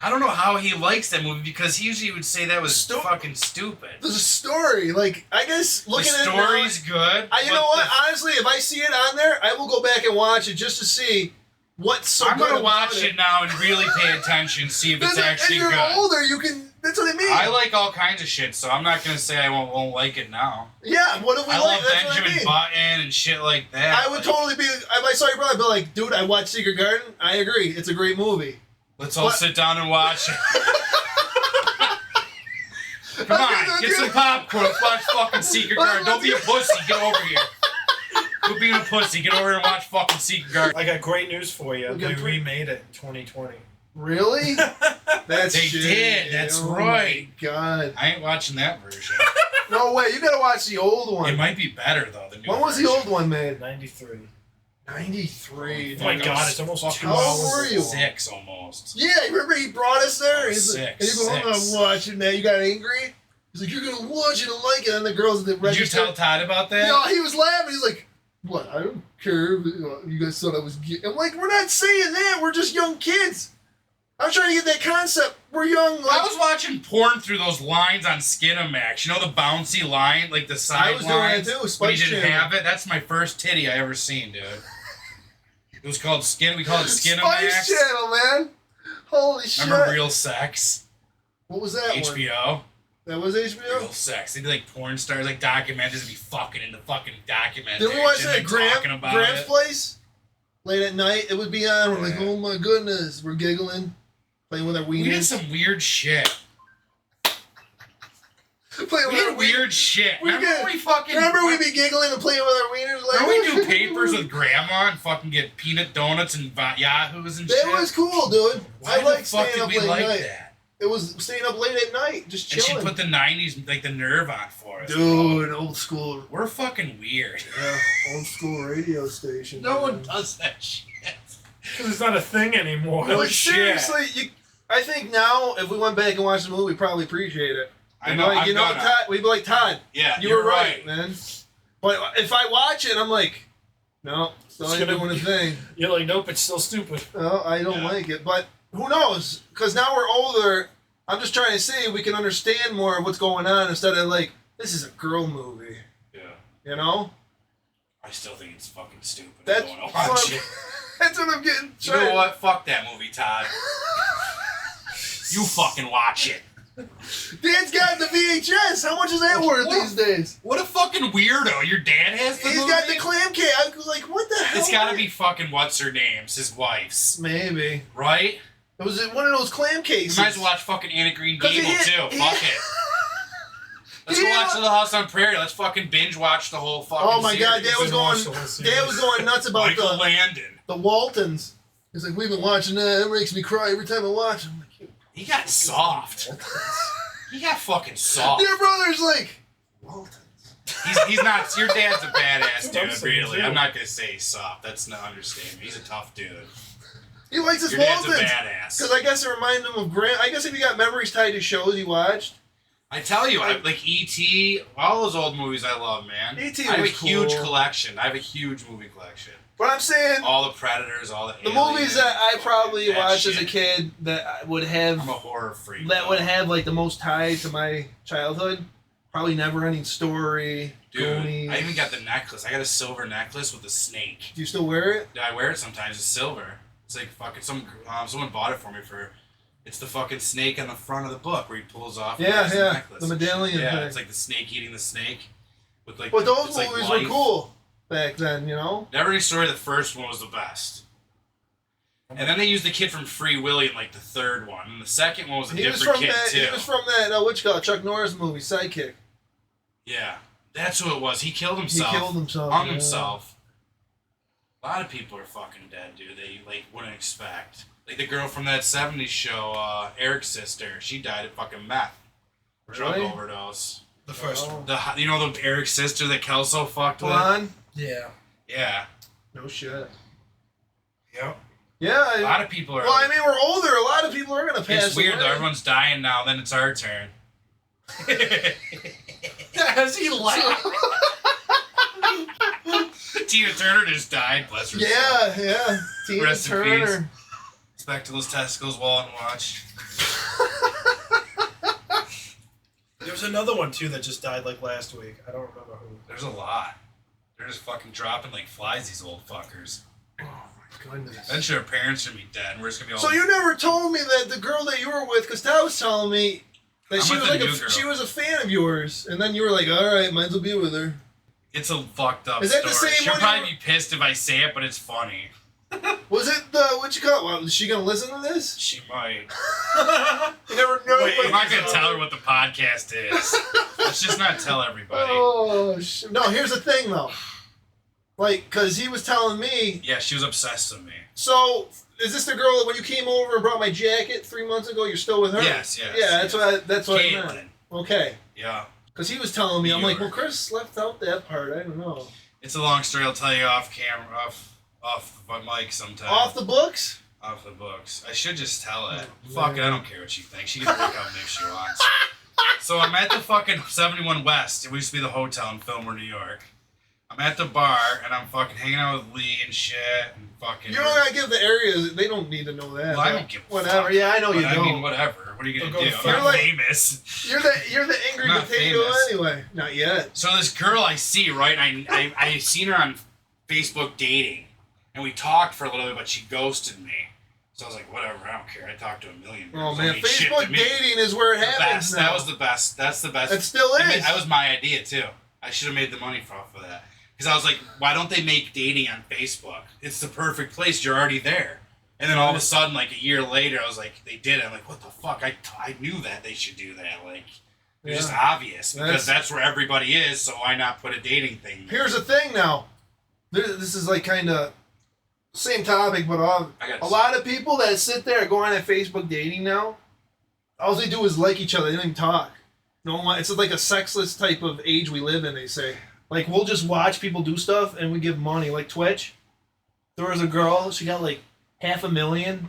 I don't know how he likes that movie because he usually would say that was fucking stupid. There's a story. Like, I guess The looking at it story's now, good. you but know what? Honestly, if I see it on there, I will go back and watch it just to see what's so I'm good gonna about watch it now and really pay attention, see if it's Then actually as you're good. older, you can. That's what I mean. I like all kinds of shit, so I'm not gonna say I won't like it now. Yeah, what do we I like? love That's what I Benjamin mean. Button and shit like that. I would Like, totally be. If I saw your brother, I'd be like, "Dude, I watched Secret Garden. I agree. It's a great movie." Let's all What? sit down and watch it. Come on, get some popcorn. Let's watch fucking Secret Garden. Don't be a pussy. Get over here. Quit being a pussy. Get over here and watch fucking Secret Garden. I got great news for you. Okay, They remade it in 2020. Really? That's They shitty. did, that's Oh right. My God. I ain't watching that version. No way. You gotta watch the old one. It might be better though. The new When was the version. old one made? 93. 93. Oh my Fuck, God, I was it's almost fucking 2 How hours. old were you? 6 almost. Yeah, you remember he brought us there? He's like, Six, and you go, "I'm six. not watching that." You got angry? He's like, "You're gonna watch it and like it." And the girls at the Did you register. tell Todd about that? No, he was laughing. He's like, "What? I don't care. You guys thought I was gay." I'm like, "We're not saying that. We're just young kids." I'm trying to get that concept. We're young. Like, I was watching porn through those lines on Skinamax. You know the bouncy line, like the side I was doing lines? that too. When Spice you didn't Channel. have it. That's my first titty I ever seen, dude. It was called Skin. We called it Spice Skinamax. Channel, man. Holy shit. Remember Real Sex? What was that one? HBO. That was HBO? Real Sex. They'd be like porn stars, like documentaries, and be fucking in the fucking documentary. Did we watch and that they're at talking about Graham's it. place? Late at night, it would be on. We're like, Yeah. "Oh my goodness." We're giggling. Playing with our We did wieners. some weird shit. Playing We with our did weird shit. We Remember did. when we fucking... Remember we'd be giggling and playing with our wieners? Like, Remember we do papers with grandma and fucking get peanut donuts and yahoos and That shit? was cool, dude. Why I the like fuck staying did up we late like night. that? It was staying up late at night, just And she chilling. put the 90s, like the nerve on for us. Dude, old school. We're fucking weird. Yeah, old school radio station. No man. one does that shit. Because it's not a thing anymore. But shit. seriously, I think now if we went back and watched the movie, we'd probably appreciate it. I know, I'm gonna. Todd, we'd be like, "Todd, Yeah, you you're were right, man." But if I watch it, I'm like, "No, still It's ain't gonna doing a be- thing." You're like, nope, it's still stupid. No, I don't Yeah. like it. But who knows? Because now we're older. I'm just trying to see if we can understand more of what's going on instead of like, this is a girl movie. Yeah. You know? I still think it's fucking stupid. That's I don't want to watch it. That's what I'm getting. You know what? Fuck that movie, Todd. You fucking watch it. Dad's got the VHS. How much is that worth these days? What a fucking weirdo. Your dad has the He's movie? got the clam cake. I was like, what the hell? It's gotta be fucking what's her name's, his wife's. Maybe. Right? It was one of those clam cases. You might as well watch fucking Anna Green 'Cause Gable too. Fuck it. Let's go watch Little House on Prairie. Let's fucking binge watch the whole fucking Oh my god, series. Dad was going nuts about Michael Landon. the Waltons. He's like, we've been watching that. It makes me cry every time I watch it. I'm like, He got soft. He got fucking soft. your brother's like, Waltons. He's not. Your dad's a badass I'm dude, saying really. too. I'm not gonna say he's soft. That's not understatement. He's a tough dude. He likes his Your dad's a Waltons. badass. Because I guess it reminded him of Grant. I guess if you got memories tied to shows you watched. I tell you, like E.T., all those old movies I love, man. E.T. I have a was huge cool. collection. I have a huge movie collection. But I'm saying, All the Predators, all the the Aliens, movies that I probably that watched as a shit. kid that I would have, I'm a horror freak. that though. would have like the most tie to my childhood, probably Never Ending Story, Dude, Goonies. I even got the necklace. I got a silver necklace with a snake. Do you still wear it? I wear it sometimes. It's silver. It's like fucking someone bought it for me for. It's the fucking snake on the front of the book where he pulls off. and Yeah, wears yeah, necklace the and shit. medallion Yeah, thing. it's like the snake eating the snake. With like. But those it's like movies were life. cool back then, you know? Never Ending Story, the first one was the best. And then they used the kid from Free Willy in like the third one, and the second one was a He was different from kid that. too. He was from that. What you call it? Chuck Norris movie, Sidekick. Yeah, that's who it was. He killed himself. He killed himself. Hung yeah. himself. A lot of people are fucking dead, dude. They like wouldn't expect. Like the girl from that '70s show, Eric's sister. She died of fucking meth. Drug Really? overdose. The first Oh. one. You know the Eric's sister that Kelso fucked with. Blonde? Yeah. Yeah, No shit. Yep. Yeah. a lot of people are. Well, I mean, we're older. A lot of people are gonna pass it's weird away. though. Everyone's dying now. Then it's our turn. As he laughed. Tina Turner just died. Bless her. soul. Yeah. Tina Rest in Turner. Respect to those testicles, wall and watch. There was another one too that just died like last week. I don't remember who. There's a lot. They're just fucking dropping like flies, these old fuckers. Oh my goodness. Eventually our parents should be dead, and we're just gonna be all. So you never told me that the girl that you were with, because Todd was telling me that I'm she with was the like new girl. she was a fan of yours, and then you were like, "All right, might as well be with her." It's a fucked up Is that the story. same She'll one probably you- be pissed if I say it, but it's funny. Was it the what you call it? Well, is she gonna listen to this? She might. You never know. Wait, but- I'm not gonna tell her what the podcast is. Let's just not tell everybody. Oh no! Here's the thing though, like, cause he was telling me. Yeah, she was obsessed with me. So is this the girl that when you came over and brought my jacket 3 months ago? You're still with her? Yes. Yeah, that's what I meant. Caitlin. Okay. Yeah. Because he was telling me, I'm New like, well, York. Chris left out that part. I don't know. It's a long story. I'll tell you off camera, off the mic sometime. Off the books? Off the books. I should just tell it. Oh, Fuck it, man. I don't care what she thinks. She can break up with me if she wants. So I'm at the fucking 71 West. It used to be the hotel in Fillmore, New York. I'm at the bar and I'm fucking hanging out with Lee and shit and fucking. You don't gotta give the areas. They don't need to know that. Well, I don't give a Whatever. fuck. Yeah, I know But you I don't. mean, whatever. What are you gonna Don't do? go I'm fuck. not You're like- famous. You're the angry I'm not potato famous. anyway. Not yet. So this girl I see, right? I seen her on Facebook dating, and we talked for a little bit, but she ghosted me. So I was like, whatever, I don't care. I talked to a million Oh girls. man, Don't mean shit to Facebook me. dating is where it The happens best. now. That was the best. That's the best. It still is. That was my idea too. I should have made the money off of that. Because I was like, why don't they make dating on Facebook? It's the perfect place. You're already there. And then all of a sudden, like a year later, I was like, they did it. I'm like, what the fuck? I knew that they should do that. Like, it's just obvious. Because that's where everybody is, so why not put a dating thing there? Here's the thing now. This is like kind of same topic, but a lot of people that sit there go on at Facebook dating now, all they do is like each other. They don't even talk. No one. It's like a sexless type of age we live in. They say, like, we'll just watch people do stuff and we give money. Like Twitch. There was a girl. She got like $500,000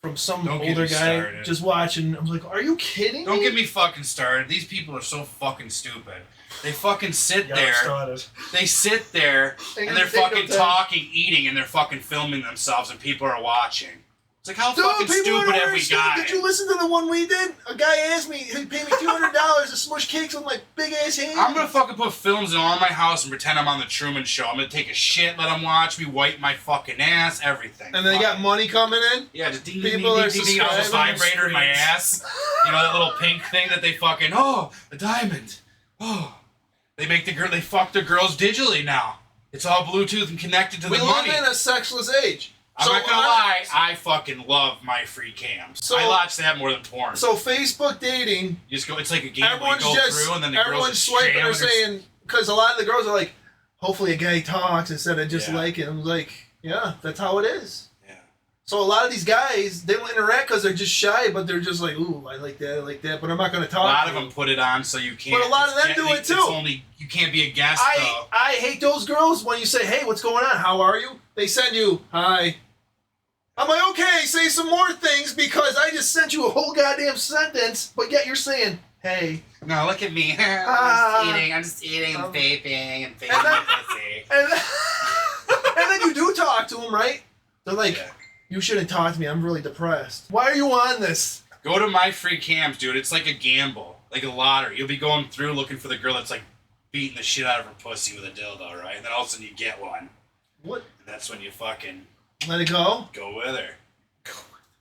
from some Don't get older me guy started. just watching. I'm like, are you kidding Don't me? get me fucking started. These people are so fucking stupid. They fucking sit Yeah, there. started. They sit there They and they're just take no fucking time. talking, eating, and they're fucking filming themselves, and people are watching. It's like, how Dude, fucking people stupid don't have we understand. got? Did you listen to the one we did? A guy asked me, he paid me $200 to smush cakes with my big ass hands. I'm gonna fucking put films in all my house and pretend I'm on the Truman Show. I'm gonna take a shit, let them watch me, wipe my fucking ass, everything. And they got money coming in? Yeah, just ding, People ding, are ding, ding, ding, almost subscribing. vibrator in my ass. You know that little pink thing that they fucking, oh, a diamond. Oh. They fuck the girls digitally now. It's all Bluetooth and connected to We the live money. in a sexless age. I'm not gonna lie, I fucking love my free cams. So- I watch that more than porn. So Facebook dating, You just go, it's like a game where you everyone's go just, through and then the girls everyone's just swiping jam or and they're- saying, because a lot of the girls are like, hopefully a guy talks instead of just Yeah. liking. I'm like, yeah, that's how it is. Yeah. So a lot of these guys, they don't interact because they're just shy, but they're just like, ooh, I like that, but I'm not going to talk. A lot to of you. them put it on so you can't. But a lot of them do it it's too. only, you can't be a guest though. I hate those girls when you say, hey, what's going on? How are you? They send you, hi. I'm like, okay, say some more things because I just sent you a whole goddamn sentence, but yet you're saying, hey. No, look at me. I'm just eating and vaping and And then- pussy. And then, and then you do talk to them, right? They're like, Yeah. you shouldn't talk to me. I'm really depressed. Why are you on this? Go to my free cams, dude. It's like a gamble, like a lottery. You'll be going through looking for the girl that's like beating the shit out of her pussy with a dildo, right? And then all of a sudden you get one. What? And that's when you fucking Let it go? go with her.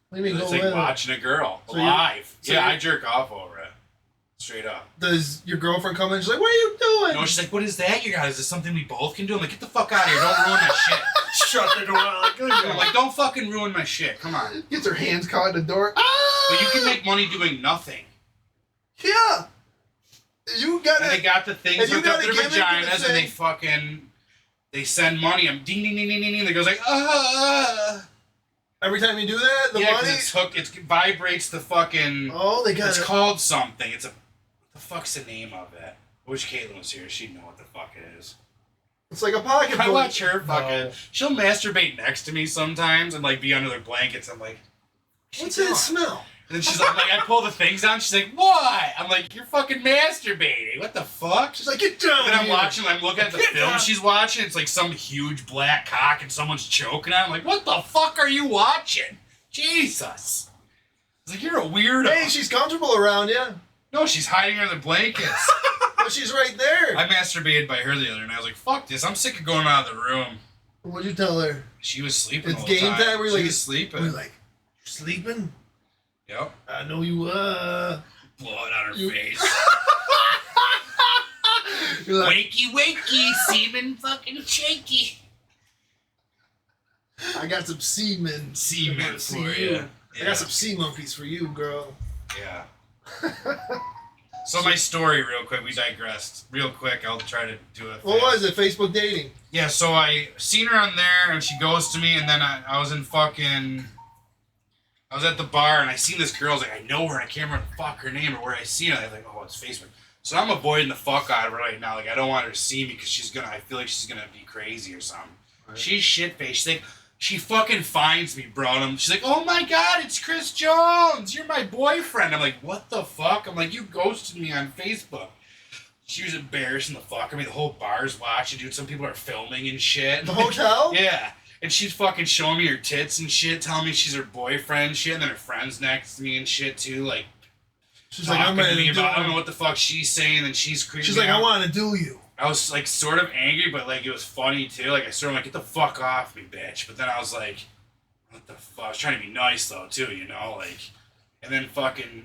What do you mean It's go like with it? watching a girl So live. so Yeah, you- I jerk off over it. Straight up. Does your girlfriend come in and she's like, what are you doing? No, she's like, what is that you got? Is this something we both can do? I'm like, get the fuck out of here. Don't ruin my shit. Shut the door. Like, good I'm girl. like, don't fucking ruin my shit. Come on. Gets her hands caught in the door. Ah! But you can make money doing nothing. Yeah. You gotta. And they got the things And you hooked up got to a their gimmick in the vaginas, and they thing. fucking, they send money. I'm ding, ding, ding, ding, ding, ding. They goes like, ah. Every time you do that, the Yeah, because money. it's hooked. It vibrates the fucking. Oh, they got It's it. called something. What the fuck's the name of it? I wish Caitlin was here. She'd know what the fuck it is. It's like a pocket. I book. watch her fucking. No. She'll masturbate next to me sometimes and like be under their blankets. I'm like, What's doing? that smell? And then she's like, I pull the things on. She's like, what? I'm like, you're fucking masturbating. What the fuck? She's like, get down. And then I'm here. watching. I'm looking at the Get film down. she's watching. It's like some huge black cock and someone's choking on. I'm like, what the fuck are you watching? Jesus. It's like you're a weirdo. Hey, she's comfortable around you. No, she's hiding under the blankets. But she's right there. I masturbated by her the other night. I was like, fuck this. I'm sick of going out of the room. What'd you tell her? She was sleeping. It's the whole game time? Were you She like- was sleeping. We're like, you're sleeping? Yep. I know you Blood on her You- face. You're like, Wakey, wakey, semen fucking shaky. I got some semen. Semen to see for you. you. I Yeah. got some sea monkeys for you, girl. Yeah. So my story, real quick, we digressed. Real quick, I'll try to do it. What was it? Facebook dating? Yeah, so I seen her on there, and she goes to me, and then I was in fucking... I was at the bar, and I seen this girl. I was like, I know her, and I can't remember the fuck her name or where I seen her. I was like, oh, it's Facebook. So I'm avoiding the fuck out of her right now. Like, I don't want her to see me because I feel like she's gonna be crazy or something. Right. She's shit-faced. She's like, she fucking finds me, bro. And she's like, oh my god, it's Chris Jones. You're my boyfriend. I'm like, what the fuck? I'm like, you ghosted me on Facebook. She was embarrassing the fuck. I mean, the whole bar's watching, dude. Some people are filming and shit. The hotel? Yeah. And she's fucking showing me her tits and shit, telling me she's her boyfriend and shit, and then her friend's next to me and shit too, like She's like, talking I'm to ready me to do about I don't know it. what the fuck she's saying, and she's creeping. She's me like, I out. want to do you. I was like sort of angry, but like it was funny too. Like I sort of like, get the fuck off me, bitch. But then I was like, what the fuck? I was trying to be nice though too, you know, like. And then fucking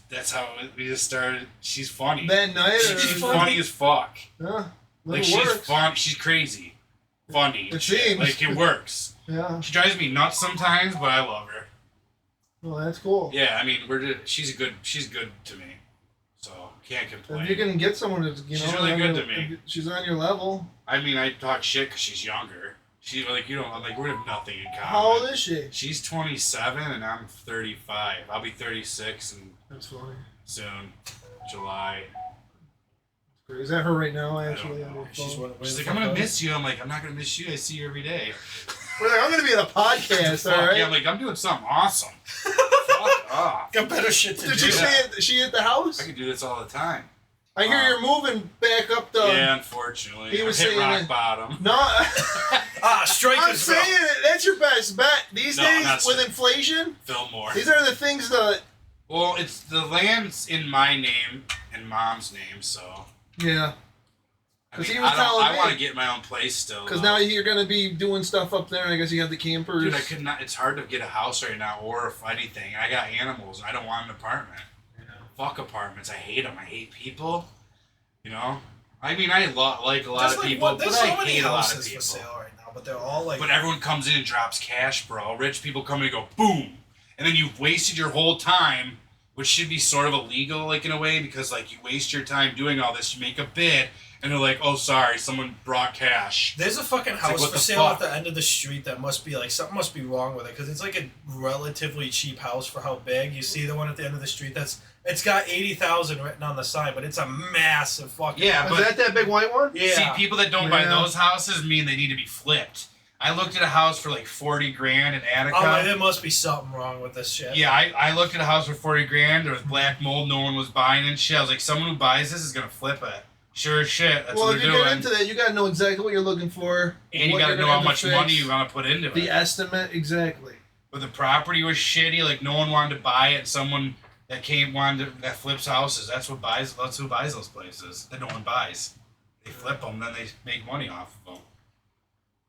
that's how we just started. She's funny. That night? Or She's funny as fuck. Yeah. Like It she's works. fun. She's crazy. Funny. It shit. seems. Like it works. Yeah. She drives me nuts sometimes, but I love her. Well, that's cool. Yeah, I mean, she's good to me, so can't complain. If you can get someone who's, She's really on good your- to me. She's on your level. I mean, I talk shit because she's younger. She like you don't like we have nothing in common. How old is she? She's 27 and I'm 35. I'll be 36 and That's funny. soon, July. Is that her right now, actually? I don't know. on your She's phone? one. She's like, I'm gonna miss you. I'm like, I'm not gonna miss you. I see you every day. We're like, I'm going to be at a podcast, Fuck all right? yeah, I'm like, I'm doing something awesome. Fuck off. Got better shit to Did do. she Yeah. stay at the house? I can do this all the time. I hear you're moving back up the... Yeah, unfortunately. He was hit saying rock that- bottom. No, Strikers. I'm saying it. That's your best bet. These No, days, that's with it. inflation, Fillmore. these are the things that... Well, it's the land's in my name and Mom's name, so... Yeah. I 'Cause mean, he was telling I me. want to get my own place still. Because though. now you're going to be doing stuff up there, and I guess you have the campers. Dude, I could not. It's hard to get a house right now or anything. I got animals, and I don't want an apartment. Fuck apartments. I hate them. I hate people. You know. I mean, I like a lot of people, There's but so I many hate a lot of houses for people. sale right now, but they're all like. But everyone comes in and drops cash, bro. Rich people come in and go boom, and then you've wasted your whole time, which should be sort of illegal, like in a way, because like you waste your time doing all this. You make a bid. And they're like, oh, sorry, someone brought cash. There's a fucking house what for the sale fuck? at the end of the street that must be like, something must be wrong with it, because it's like a relatively cheap house for how big. You see the one at the end of the street it's got 80,000 written on the sign, but it's a massive fucking Yeah, Was but that big white one? yeah. see, people that don't buy Yeah. those houses mean they need to be flipped. I looked at a house for like 40 grand in Attica. Oh, there must be something wrong with this shit. Yeah, I looked at a house for 40 grand. There was black mold. No one was buying and shit. I was like, someone who buys this is going to flip it. Sure as shit. That's Well, what if they're you doing. get into that, you got to know exactly what you're looking for. And you what got to you're know gonna how have much to money fix, you want to put into the it. estimate, exactly. But the property was shitty. Like, no one wanted to buy it. Someone that that flips houses. That's who buys those places that no one buys. They flip them, then they make money off of them.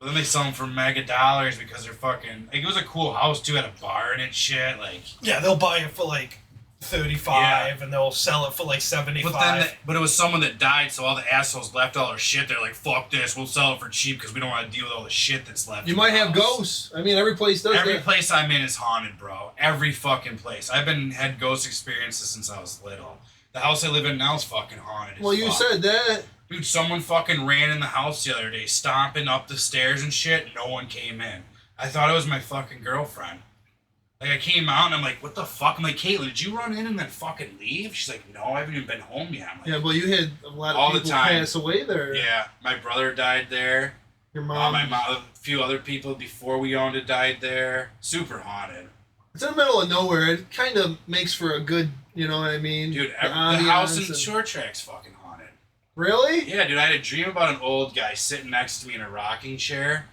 But then they sell them for mega dollars because they're fucking... Like, it was a cool house, too. Had a bar in it, shit. Like... Yeah, they'll buy it for like 35 and they'll sell it for like 75. But it was someone that died, so all the assholes left all their shit. They're like, fuck this, we'll sell it for cheap because we don't want to deal with all the shit that's left. You in might the have house. ghosts. I mean, every place does Every that. place I'm in is haunted, bro. Every fucking place. I've had ghost experiences since I was little. The house I live in now is fucking haunted. Well, you said that. Dude, someone fucking ran in the house the other day, stomping up the stairs and shit. No one came in. I thought it was my fucking girlfriend. Like, I came out and I'm like, what the fuck? I'm like, Caitlin, did you run in and then fucking leave? She's like, no, I haven't even been home yet. I'm like, Yeah, well, you had a lot All of the people time. pass away there. yeah, my brother died there. Your mom. My mom, a few other people before we owned it died there. Super haunted. It's in the middle of nowhere. It kind of makes for a good, you know what I mean? Dude, The the house in ambiance and- Short Track's fucking haunted. Really? Yeah, dude, I had a dream about an old guy sitting next to me in a rocking chair.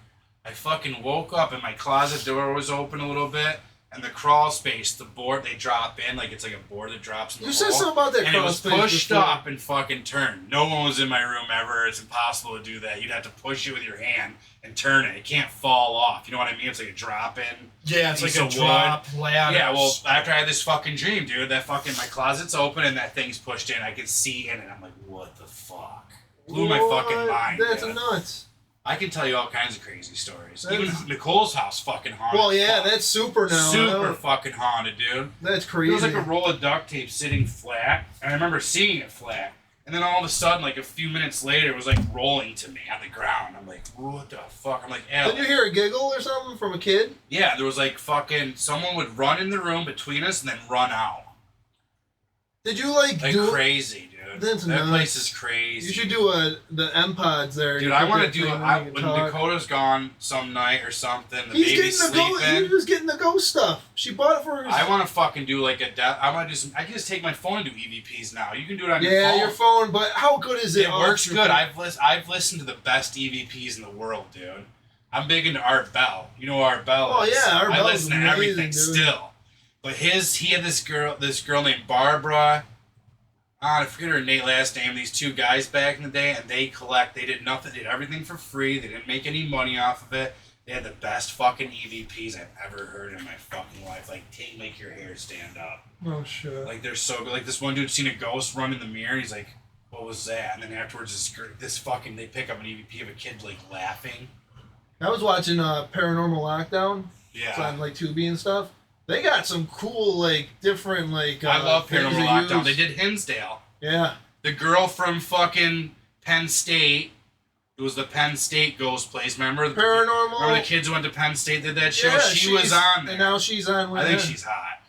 I fucking woke up and my closet door was open a little bit, and the crawl space, the board they drop in, like it's like a board that drops in the You hole. said something about that And it crawl was space pushed before. up and fucking turned. No one was in my room ever. It's impossible to do that. You'd have to push it with your hand and turn it. It can't fall off. You know what I mean? It's like a drop in. Yeah, it's like piece a of drop ladder. Yeah, well, after I had this fucking dream, dude, that fucking, my closet's open and that thing's pushed in. I can see in it. I'm like, what the fuck? Blew my fucking What? mind. That's dude. nuts. I can tell you all kinds of crazy stories. That's- Even Nicole's house fucking haunted. Well, yeah, Fuck. that's super now. super huh? fucking haunted, dude. That's There crazy. was like a roll of duct tape sitting flat, and I remember seeing it flat. And then all of a sudden, like a few minutes later, it was like rolling to me on the ground. I'm like, what the fuck? I'm like, Did you hear a giggle or something from a kid? yeah, there was like fucking someone would run in the room between us and then run out. Did you like do? Crazy, dude. That's that nuts. place is crazy. You should do the M-Pods there. Dude, You I put want to that do thing it on, you when can talk. Dakota's gone some night or something. The He's baby's getting the ghost. He sleeping. was getting the ghost stuff. She bought it for her. I want to fucking do like I want to do some. I can just take my phone and do EVPs now. You can do it on your Yeah, phone. your phone. But how good is it? It works Your good. phone? I've listened to the best EVPs in the world, dude. I'm big into Art Bell. You know who Art Bell Oh, is. yeah, Art I Bell's listen to amazing, everything dude. still. But he had this girl named Barbara. I forget her last name. These two guys back in the day, and they did nothing, did everything for free. They didn't make any money off of it. They had the best fucking EVPs I've ever heard in my fucking life. Like, make your hair stand up. Oh shit. Like, they're so good. Like, this one dude seen a ghost run in the mirror, and he's like, what was that? And then afterwards, they pick up an EVP of a kid, like, laughing. I was watching Paranormal Lockdown. Yeah. It's on like Tubi and stuff. They got some cool like different like. I love things Paranormal they Lockdown. use. They did Hinsdale. Yeah. The girl from fucking Penn State. It was the Penn State ghost place. Remember Paranormal. Remember the kids who went to Penn State did that show? Yeah, She was on there. And now she's on. With I think him. she's hot.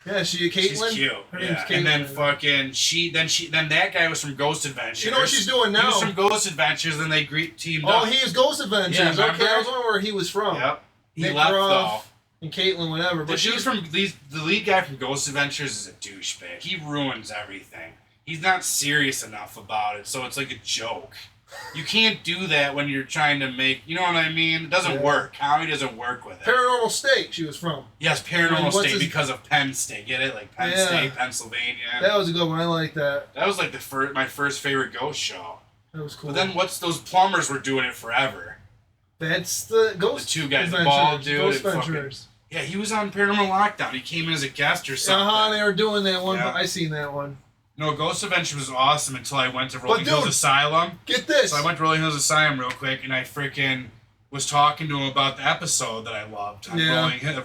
Yeah, She's Caitlin. cute. Her name's Yeah. And then Caitlin. fucking then that guy was from Ghost Adventures. You know what she's doing He now? was from Ghost Adventures, then they teamed Oh, up. he is Ghost Adventures. Yeah, okay, I remember? was wondering where he was from. Yep. He Nick left Groff and Caitlin, whatever. though. But But she's the lead guy from Ghost Adventures is a douchebag. He ruins everything. he's not serious enough about it, so it's like a joke. You can't do that when you're trying to make, you know what I mean? It doesn't work. Comedy doesn't work with it. Paranormal State, she was from. Yes, Paranormal State because of Penn State. Get it? Like Penn State, Pennsylvania. That was a good one. I like that. That was like my first favorite ghost show. That was cool. But then those plumbers were doing it forever. That's the Ghost The two guys, the Adventures. bald dude. Ghost and Adventures. Yeah, he was on Paranormal Lockdown. He came in as a guest or something. They were doing that one. Yeah. I seen that one. No, Ghost Adventure was awesome until I went to Rolling Hills Asylum. Get this. So I went to Rolling Hills Asylum real quick, and I freaking was talking to him about the episode that I loved on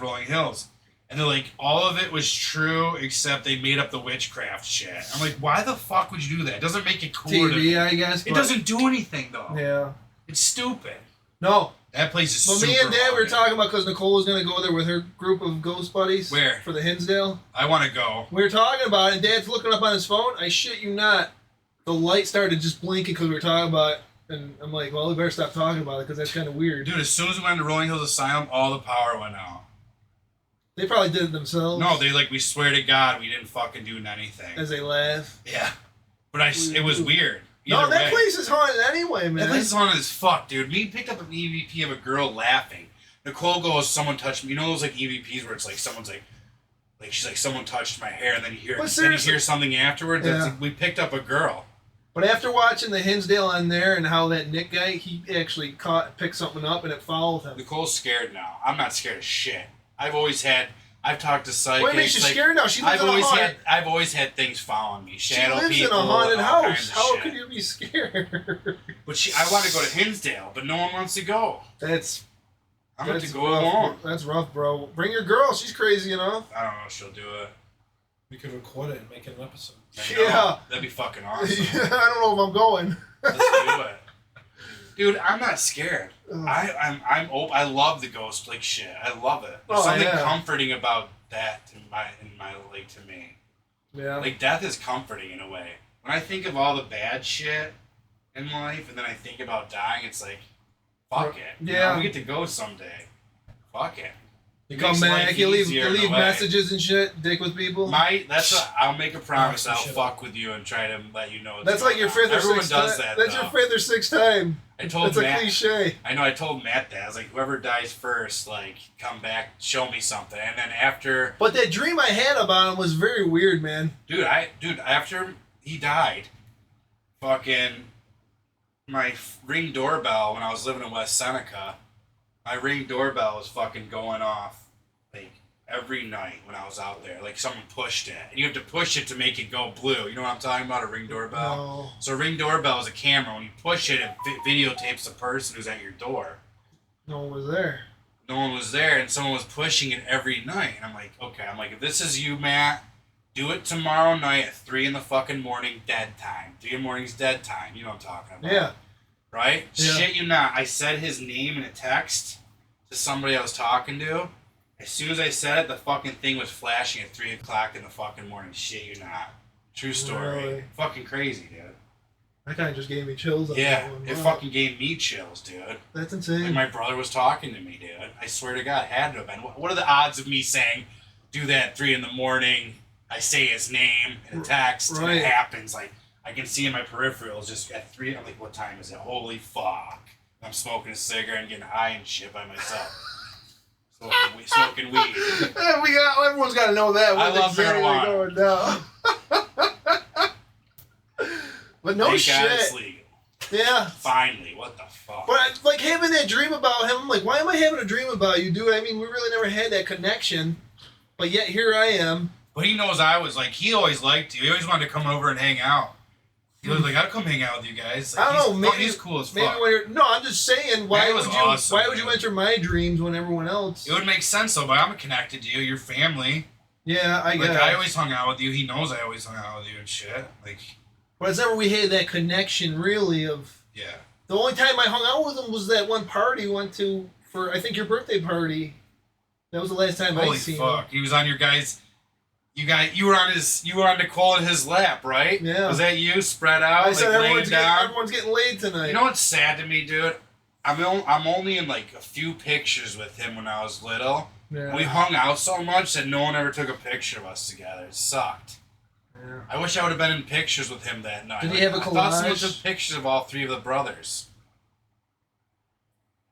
Rolling Hills. And they're like, all of it was true, except they made up the witchcraft shit. I'm like, why the fuck would you do that? It doesn't make it cooler. TV, I guess. It doesn't do anything, though. Yeah. It's stupid. No. That place is super me and Dad were haunted. talking about because Nicole was going to go there with her group of ghost buddies. Where? For the Hinsdale. I want to go. We were talking about it, and Dad's looking up on his phone. I shit you not. The light started just blinking because we were talking about it. And I'm like, well, we better stop talking about it because that's kind of weird. Dude, as soon as we went to Rolling Hills Asylum, all the power went out. They probably did it themselves. No, we swear to God, we didn't fucking do anything. As they laugh. Yeah. But it was weird. No, that place is haunted anyway, man. That place is haunted as fuck, dude. Me picked up an EVP of a girl laughing. Nicole goes, someone touched me. You know those like EVPs where it's like someone's like she's like, someone touched my hair, and then you hear something afterwards. Yeah. Like, we picked up a girl. But after watching the Hinsdale on there and how that Nick guy, he actually picked something up and it followed him. Nicole's scared now. I'm not scared of shit. I've talked to psychics. What makes you scared now? She lives in a haunted. I've always had things following me. Shadow she lives people, in a haunted all kinds house. of How shit. could you be scared? But I want to go to Hinsdale, but no one wants to go. I'm going to go along. That's rough, bro. Bring your girl. She's crazy enough. I don't know if she'll do it. We could record it and make it an episode. Yeah. That'd be fucking awesome. I don't know if I'm going. Let's do it. Dude, I'm not scared. I'm open. I love the ghost like shit. I love it. There's something comforting about that in my like to me. Yeah. Like death is comforting in a way. When I think of all the bad shit in life and then I think about dying, it's like fuck it. Yeah. We get to go someday. Fuck it. You come back, you leave messages and shit, dick with people. I'll make a promise. I'll fuck with you and try to let you know. That's like your fifth or sixth time. That's your fifth or sixth time. That's a cliche. I know. I told Matt that. I was like, whoever dies first, like, come back, show me something, and then after. But that dream I had about him was very weird, man. Dude, after he died, fucking my Ring doorbell when I was living in West Seneca, my Ring doorbell was fucking going off like every night when I was out there. Like someone pushed it, and you have to push it to make it go blue. You know what I'm talking about? A Ring doorbell. No. So a Ring doorbell is a camera. When you push it, it videotapes the person who's at your door. No one was there. No one was there, and someone was pushing it every night. And I'm like, okay. I'm like, if this is you, Matt, do it tomorrow night at 3 in the fucking morning, dead time. 3 in the morning's dead time. You know what I'm talking about? Yeah. Right? Yeah. Shit you not. I said his name in a text to somebody I was talking to. As soon as I said it, the fucking thing was flashing at 3 o'clock in the fucking morning. Shit you not. True story. Really? Fucking crazy, dude. That kind of just gave me chills on Yeah, that one. it Wow. fucking gave me chills, dude. That's Like insane. my brother was talking to me, dude. I swear to God, it had to have been. What are the odds of me saying, do that at 3 in the morning, I say his name in a text, and it happens. Like, I can see in my peripherals just at 3, I'm like, what time is it? Holy fuck. I'm smoking a cigarette and getting high and shit by myself. Smoking weed. Everyone's got to know that. I love marijuana. Going down. But no Thank shit. God it's legal. Yeah. Finally, what the fuck? But like having that dream about him, I'm like, why am I having a dream about you, dude? I mean, we really never had that connection, but yet here I am. But he knows I was like, he always liked you. He always wanted to come over and hang out. He was like, I'll come hang out with you guys. Like, I don't know, maybe he's cool as fuck. Maybe when you're, no, I'm just saying, why would you? Awesome, why would you enter my dreams when everyone else? It would make sense though, but I'm connected to you, your family. Yeah, I guess. Like I always hung out with you. He knows I always hung out with you and shit. Like, but it's never we had that connection really of. Yeah. The only time I hung out with him was that one party we went to for I think your birthday party. That was the last time I seen him. Holy fuck! He was on your guys. You were on Nicole in his lap, right? Yeah. Was that you spread out? I said like everyone's getting laid tonight. You know what's sad to me, dude? I'm only in like a few pictures with him when I was little. Yeah. We hung out so much that no one ever took a picture of us together. It sucked. Yeah. I wish I would have been in pictures with him that night. Did he have a I thought someone collage? took pictures of all three of the brothers.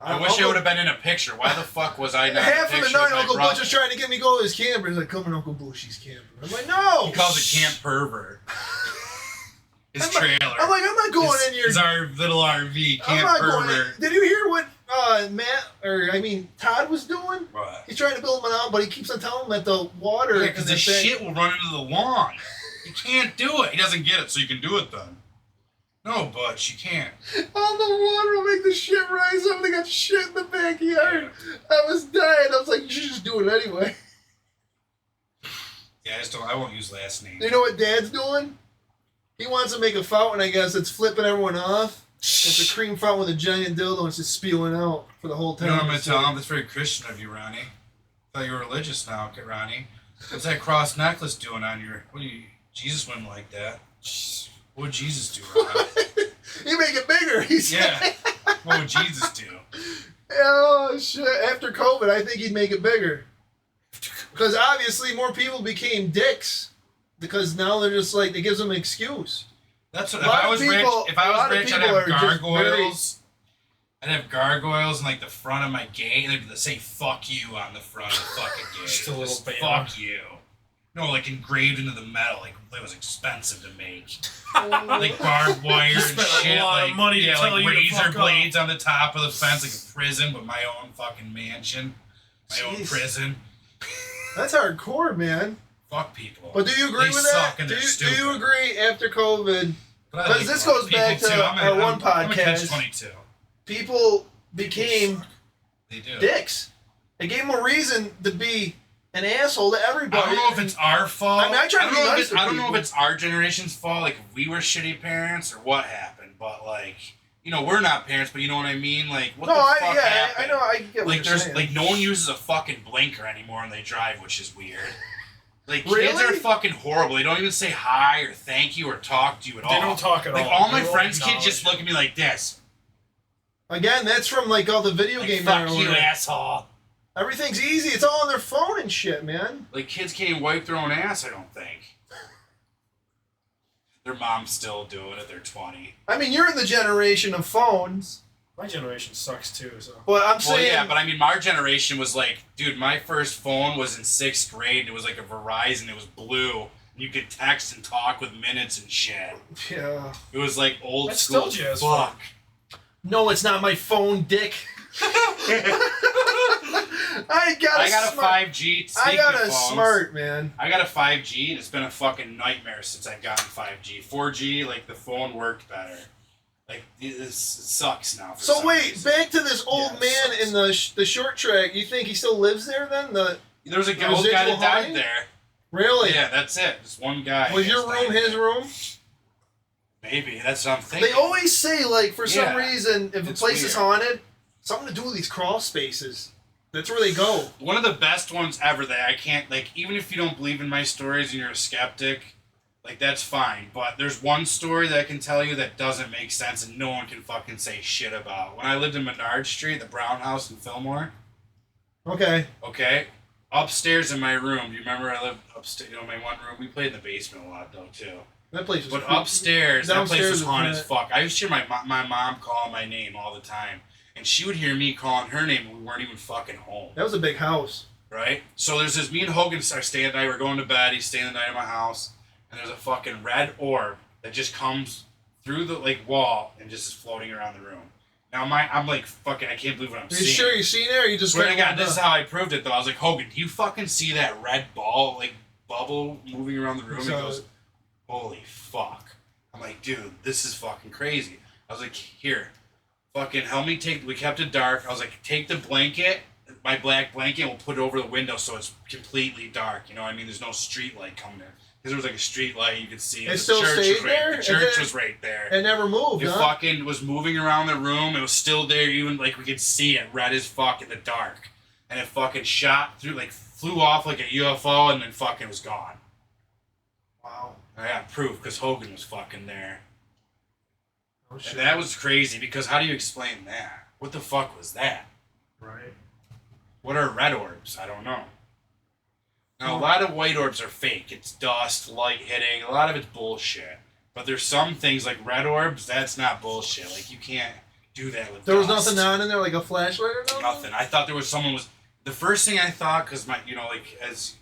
I I'll wish I go- would have been in a picture. Why the fuck was I not in a Half of the picture night, with my Uncle brother? Butch was trying to get me to go to his camper. He's like, come in Uncle Bushy's camper. I'm like, no! He calls it Camp Pervert. His trailer. I'm like, I'm not going in your... It's our little RV, I'm Camp not going Pervert. in. Did you hear what Todd was doing? What? He's trying to build one out, but he keeps on telling him that the water... Yeah, because the shit will run into the lawn. You can't do it. He doesn't get it, so you can do it then. No, Butch, you can't. All the water will make the shit rise up. They got shit in the backyard. I was dying. I was like, you should just do it anyway. Yeah, I won't use last names. You know what Dad's doing? He wants to make a fountain, I guess, that's flipping everyone off. It's a cream fountain with a giant dildo and it's just spewing out for the whole You town. know what I'm going to tell him? That's very Christian of you, Ronnie. I thought you were religious now, Ronnie. What's that cross necklace doing on your... What do you... Jesus wouldn't like that. What would Jesus do, Ronnie? You make it bigger, he said. Yeah. What would Jesus do? Oh, shit. After COVID, I think he'd make it bigger. Because obviously more people became dicks. Because now they're just like, it gives them an excuse. That's what... A lot of people- If I a lot was of rich, I'd people have are just gargoyles. I'd have gargoyles in like the front of my gate, and they'd say "fuck you" on the front of the fucking gate. Just a little banner. Fuck you. No, like engraved into the metal, like it was expensive to make. Like barbed wire and spent a shit, lot of like money to tell like you to razor fuck blades on the top of the fence, like a prison, but my own fucking mansion, my own Jeez. prison. That's hardcore, man. Fuck people. But do you agree They with suck that? and Do they're you stupid. agree after COVID, But I because this people goes back too. to our one I'm a podcast. catch-22. people became They do. dicks? It gave them a reason to be an asshole to everybody. I don't know if it's our fault. I mean, I try to don't be know if nice it's- to I don't know people. if it's our generation's fault, like if we were shitty parents or what happened, but like, you know, we're not parents, but you know what I mean? Like, what the fuck happened? I know, I get what Like, you're saying. like no one uses a fucking blinker anymore when they drive, which is weird. Like, kids Really? are fucking horrible. They don't even say hi or thank you or talk to you at all. They don't talk at like, all. all my They won't friends' kids just acknowledge look at me like this. Again, that's from like all the video Like, game fuck you, era. asshole. Everything's easy. It's all on their phone and shit, man. Like, kids can't even wipe their own ass, I don't think. Their mom's still doing it. They're 20. I mean, you're in the generation of phones, My generation sucks too, so. but I'm Well, saying, yeah, but I mean, our generation was like, dude, my first phone was in 6th grade, and it was like a Verizon. It was blue. And you could text and talk with minutes and shit. yeah. It was like old That's school. still jazz Fuck. No, it's not my phone, dick. I got I got a 5G. I got a Speaking of phones, smart, man. I got a 5G, and it's been a fucking nightmare since I've gotten 5G. 4G, like, the phone worked better. Like, this sucks now. For So some wait, reason. back to this old Yeah, it man sucks. in the short track. You think he still lives there then? There was a guy, residual that died haunting? there. Really? Yeah, that's it. Just one guy. Was has your room died his there. room? Maybe. That's what I'm thinking. They always say like for some Yeah, reason if a it's place is weird. haunted, something to do with these crawl spaces. That's where they go. One of the best ones ever that I can't, like, even if you don't believe in my stories and you're a skeptic, like, that's fine. But there's one story that I can tell you that doesn't make sense and no one can fucking say shit about. When I lived in Menard Street, the Brown House in Fillmore, Okay. okay, upstairs in my room, do you remember I lived upstairs, you know, my one room? We played in the basement a lot, though, too. That place was But creepy. upstairs, that place Downstairs was is haunted as kinda- fuck. I used to hear my mom calling my name all the time. And she would hear me calling her name and we weren't even fucking home. That was a big house. Right? So there's this, me and Hogan are staying the night, we're going to bed, he's staying the night at my house, and there's a fucking red orb that just comes through the, like, wall and just is floating around the room. Now, I'm like, fucking, I can't believe what I'm Are you seeing. sure you seen it or you just Swear to kinda God, went this is up? how I proved it, though. I was like, Hogan, do you fucking see that red ball, like, bubble moving around the room? He So- goes, holy fuck. I'm like, dude, this is fucking crazy. I was like, here, fucking help me take, we kept it dark. I was like, take the blanket, my black blanket, and we'll put it over the window so it's completely dark. You know what I mean? There's no street light coming in. Because there was like a street light you could see. It The still church stayed was right, there? The And church then- was right there. It never moved, It huh? fucking was moving around the room. It was still there, even like we could see it red as fuck in the dark. And it fucking shot through, like flew off like a UFO and then fucking was gone. Wow. I got proof because Hogan was fucking there. Oh, shit. And that was crazy because how do you explain that? What the fuck was that? Right. What are red orbs? I don't know. Now, a lot of white orbs are fake. It's dust, light hitting. A lot of it's bullshit. But there's some things like red orbs, that's not bullshit. Like, you can't do that with There was dust. nothing on in there, like a flashlight or nothing? Nothing. I thought there was someone was... The first thing I thought, because my, you know, like, as...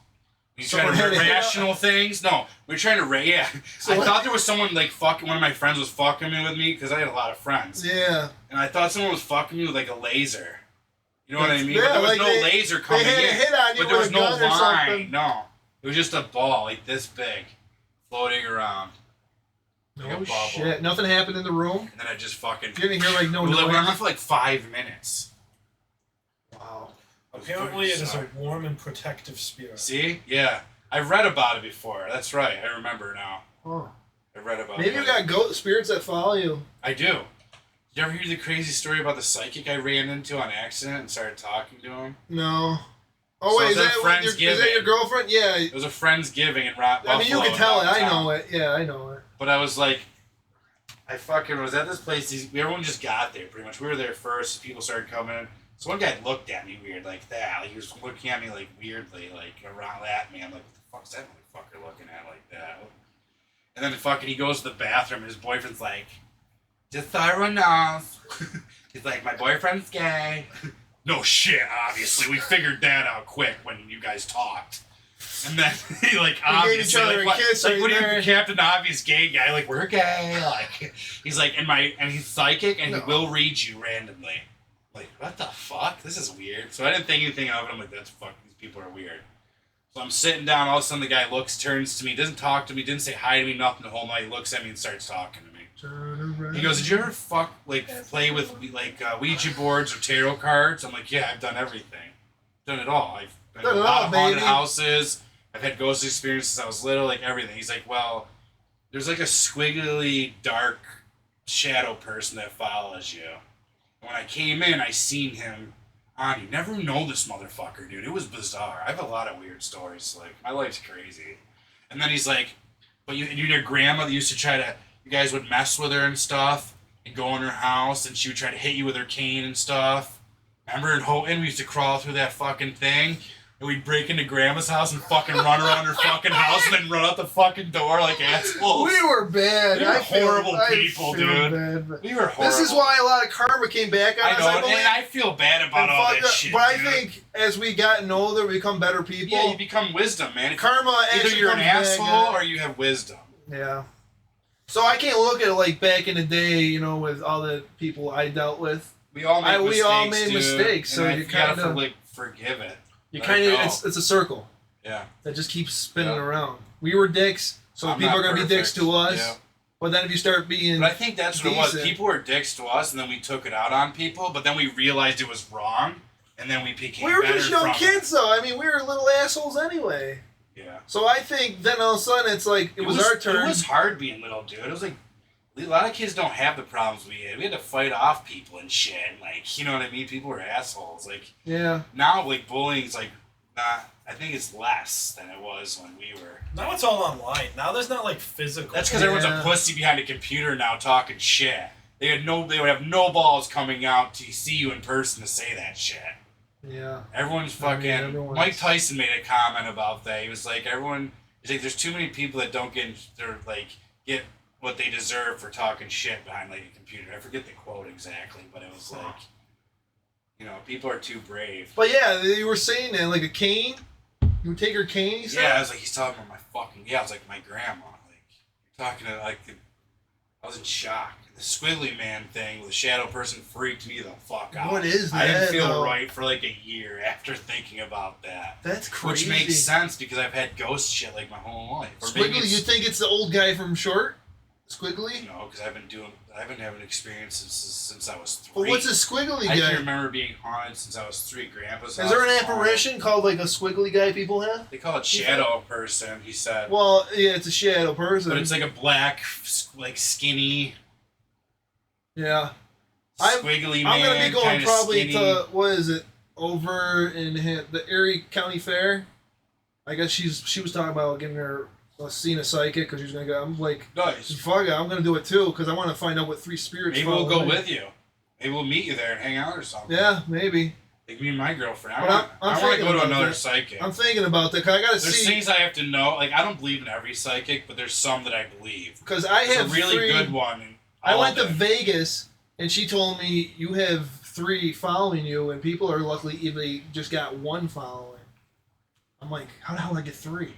You try Someone to had a hit rational things? No, we are trying to... Yeah. So I what? thought there was someone, like, fucking... One of my friends was fucking me with me, because I had a lot of friends. Yeah. And I thought someone was fucking me with, like, a laser. You know what I mean? Yeah, But there was like no laser coming They had a in. hit on you But there was with a no gun or line. something. No. It was just a ball, like this big, floating around. Like a No bubble. shit. Nothing happened in the room? And then I just fucking... You didn't hear, like, no We noise? went on for like 5 minutes. Wow. Apparently, it is a warm and protective spirit. See? Yeah. I've read about it before. That's right. I remember now. Huh. I read about it. Maybe you got goat spirits that follow you. I do. Did you ever hear the crazy story about the psychic I ran into on accident and started talking to him? No. Oh, So wait, is that is that your girlfriend? Yeah. It was a Friendsgiving in Buffalo. I mean, you can tell it. I downtown. know it. Yeah, I know it. But I was like, I fucking was at this place. Everyone just got there pretty much. We were there first. People started coming in. So one guy looked at me weird like that. Like, he was looking at me like weirdly, like around at me. I'm like, what the fuck's that motherfucker looking at like that? And then fucking he goes to the bathroom and his boyfriend's like, just so everyone knows. He's like, my boyfriend's gay. No shit, obviously. We figured that out quick when you guys talked. And then he like gave each obviously other like, a what, kiss like right what are there. you Captain Obvious gay guy? Like, we're gay. Like he's like and he's psychic and No. he will read you randomly. Like, what the fuck? This is weird. So I didn't think anything of it. I'm like, that's fuck, these people are weird. So I'm sitting down, all of a sudden the guy looks, turns to me, doesn't talk to me, didn't say hi to me, nothing the whole night. He looks at me and starts talking to me. He goes, did you ever play with like Ouija boards or tarot cards? I'm like, yeah, I've done everything. Done it all. I've been Done in a it lot all, of haunted baby. houses. I've had ghost experiences since I was little, like everything. He's like, well, there's like a squiggly, dark shadow person that follows you. And when I came in, I seen him on you. Never know this motherfucker, dude. It was bizarre. I have a lot of weird stories. Like, my life's crazy. And then he's like, but your grandmother used to try to, you guys would mess with her and stuff and go in her house and she would try to hit you with her cane and stuff. Remember in Houghton, we used to crawl through that fucking thing and we'd break into grandma's house and fucking run around her fucking house and then run out the fucking door like assholes. We were bad. We were horrible I people, feel dude. bad, but We were horrible. this is why a lot of karma came back on I us, know, I believe. and I feel bad about And all fuck that up. shit, But I dude. think as we gotten older, we become better people. Yeah, you become wisdom, man. If Karma either actually you're an comes back, asshole or you have wisdom. Yeah. So I can't look at it like back in the day, you know, with all the people I dealt with. We all make mistakes, we all made dude, mistakes, so and you you gotta kinda- forgive it. You Let kind it of go. it's a circle Yeah. that just keeps spinning Yeah. around. We were dicks, so I'm people not are gonna be dicks perfect. to us. Yeah. But then if you start being, But I think that's what it was. decent. People were dicks to us, and then we took it out on people, but then we realized it was wrong, and then we became we were better just young from it. kids, though. I mean, we were little assholes anyway. Yeah. So I think then all of a sudden it's like it was our turn. It was hard being little, dude. It was like a lot of kids don't have the problems we had. We had to fight off people and shit. Like, you know what I mean? People were assholes. Like, Yeah. now, like, bullying's like not. I think it's less than it was when we were. Now it's all online. Now there's not like physical. That's because everyone's a Yeah. pussy behind a computer now talking shit. They would have no balls coming out to see you in person to say that shit. Yeah. Everyone's I mean, fucking. everyone's- Mike Tyson made a comment about that. He was like, everyone. He's like, there's too many people that don't get what they deserve for talking shit behind like a computer. I forget the quote exactly, but it was like, you know, people are too brave. But yeah, you were saying that like a cane. You would take her cane. You said? Yeah, I was like, he's talking about my fucking. Yeah, I was like, my grandma. Like, you're talking to like. I was in shock. The squiggly man thing with the shadow person freaked me the fuck out. What is I didn't that, feel though? right for like a year after thinking about that. That's crazy. Which makes sense because I've had ghost shit like my whole life. Or maybe Squiggly, it's- you think it's the old guy from Short? Squiggly? No, because I've been having experiences since I was 3. But what's a squiggly I guy? can remember being haunted since I was 3. Grandpa's Is there an house was haunted. apparition called like a squiggly guy people have? They call it shadow person. He said, Well, yeah, it's a shadow person. but it's like a black, like skinny, yeah. I'm squiggly man. I'm gonna be going kinda probably skinny. to what is it over in the Erie County Fair. I guess she was talking about getting her seeing a psychic because she's gonna go. I'm like, Nice. fuck it, I'm gonna do it too because I want to find out what 3 spirits. Maybe we'll follow go me. with you. Maybe we'll meet you there and hang out or something. Yeah, maybe. Like me and my girlfriend. But I want to go to another psychic. I'm thinking about that. 'Cause I gotta There's see. things I have to know. Like I don't believe in every psychic, but there's some that I believe. Because I have a really 3, good one. And I went to Vegas, and she told me you have 3 following you, and people are luckily if they just got 1 following. I'm like, how the hell did I get 3?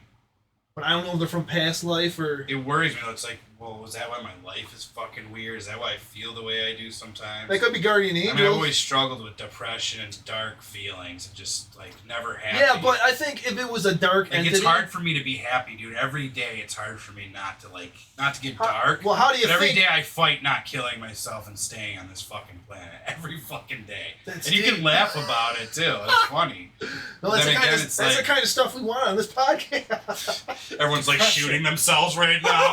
But I don't know if they're from past life or. It worries me though. It's like, well, is that why my life is fucking weird? Is that why I feel the way I do sometimes? They could be guardian angels. I mean, I've always struggled with depression and dark feelings and just like never happy. Yeah, but I think if it was a dark entity, it's hard for me to be happy, dude. Every day it's hard for me not to get dark. Well, how do you but think? Every day I fight not killing myself and staying on this fucking planet. Every fucking day. That's and you deep. can laugh about it too. It's funny. No, that's, Then the kind of stuff we want on this podcast. Everyone's like shooting themselves right now.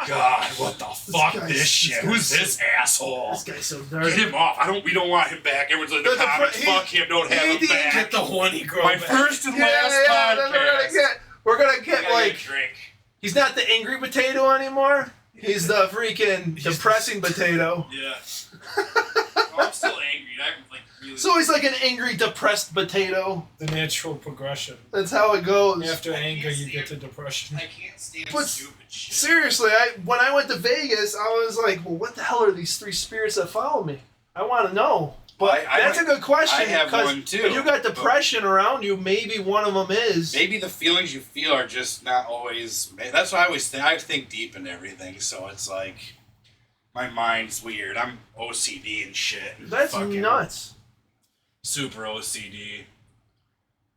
God, what the fuck this shit? Who's this asshole? This guy's so dark. Get him off. We don't want him back. Everyone's like, the comments, fuck him, don't have him back. Get the horny girl My back. first and last podcast. We're gonna get like. Drink. He's not the angry potato anymore. He's the freaking depressing potato. Yeah. I'm still angry. I'm like really. So he's like an angry, depressed potato. The natural progression. That's how it goes. After anger, you get to depression. I can't stand But stupid shit. seriously, when I went to Vegas, I was like, well, what the hell are these 3 spirits that follow me? I want to know. But that's a good question. I have one too. If you got depression around you, maybe one of them is. Maybe the feelings you feel are just not always. That's why I always think. I think deep into everything, so it's like my mind's weird. I'm OCD and shit. That's nuts. Super OCD.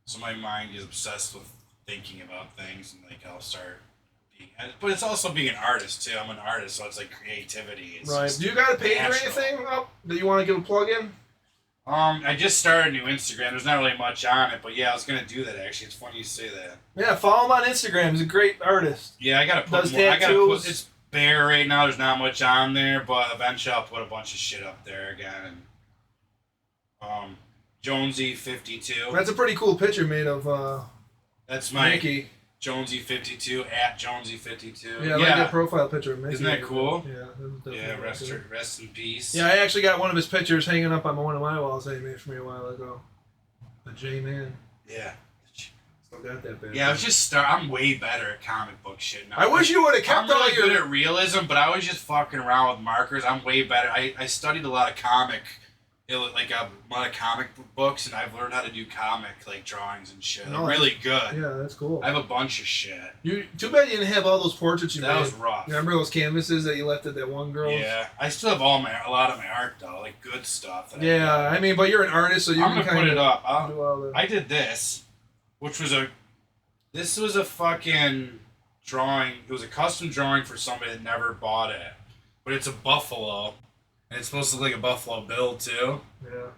So my mind is obsessed with thinking about things, and like I'll start being. But it's also being an artist too. I'm an artist, so it's like creativity. It's Right. Do you got a page or natural. anything up that you want to give a plug in? I just started a new Instagram. There's not really much on it, but yeah, I was gonna do that actually. It's funny you say that. Yeah, follow him on Instagram. He's a great artist. Yeah, I gotta put Does more. I gotta put. tattoos. It's bare right now. There's not much on there, but eventually I'll put a bunch of shit up there again. And Jonesy52. That's a pretty cool picture made of That's my Mickey. Jonesy52 at Jonesy52. Yeah, I like that profile picture of Mickey. Isn't that cool? Yeah. That's Yeah, definitely rest in peace. Yeah, I actually got one of his pictures hanging up on one of my walls that he made for me a while ago. The J-Man. Yeah. Still got that bad. Yeah, I was just I'm way better at comic book shit now. I wish you would have kept I'm all really your... good at realism, but I was just fucking around with markers. I'm way better. I studied a lot of comic books, and I've learned how to do comic like drawings and shit. No, I'm really good. Yeah, that's cool. I have a bunch of shit. Too bad you didn't have all those portraits you That made. was rough. Remember those canvases that you left at that one girl? Yeah, I still have a lot of my art though, like good stuff. Yeah, I mean, but you're an artist, so you I'm can gonna kind put it of up. do all the... I did this, which was this was a fucking drawing. It was a custom drawing for somebody that never bought it, but it's a buffalo, and it's supposed to look like a Buffalo Bill too. Yeah.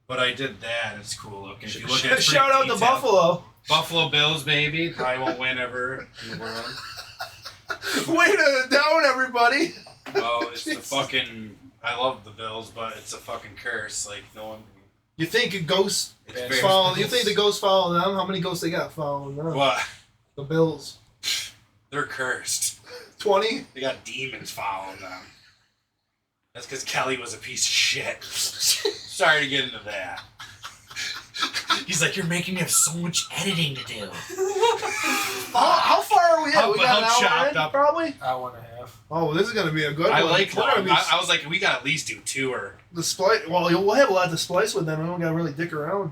But I did that. It's cool looking. If you look at it, it's Shout out pretty to detailed. Buffalo. Buffalo Bills, baby. Probably won't win ever in the world. Way to down, everybody. Well, it's the fucking. I love the Bills, but it's a fucking curse. Like no one. You think a ghost It's very follow? You think the ghosts follow them? How many ghosts they got following them? What? The Bills. They're cursed. 20. They got demons following them. That's because Kelly was a piece of shit. Sorry to get into that. He's like, you're making me have so much editing to do. How far are we at? We got an How hour chopped in, up. probably? Hour and a half. Oh, well, this is going to be a good I one. like We're long. gonna be I was like, we got to at least do 2 or. the splice. Well, we'll have a lot to splice with them. I don't got to really dick around.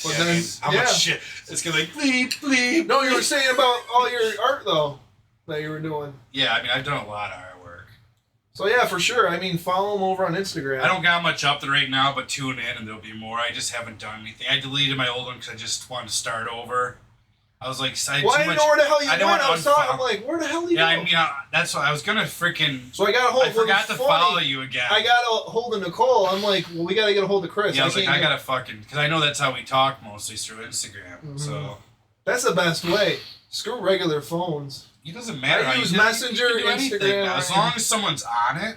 But Yeah, then, how much shit? It's gonna like bleep bleep. No, you were saying about all your art, though, that you were doing. Yeah, I mean, I've done a lot of artwork. So, yeah, for sure. I mean, follow them over on Instagram. I don't got much up there right now, but tune in and there'll be more. I just haven't done anything. I deleted my old one because I just wanted to start over. I was like, Well, I didn't know where the hell you went. I was talking, I'm like, where the hell you Yeah, go? I mean, that's why I was gonna freaking. So I got a hold. I forgot to follow you again. I got a hold of Nicole. I'm like, well, we got to get a hold of Chris. Yeah, I was like, I gotta fucking, because I know that's how we talk mostly through Instagram. Mm-hmm. So That's the best way. Screw regular phones. it doesn't matter. I how use you do it. Messenger, You can do anything Instagram, now. As right. long as someone's on it,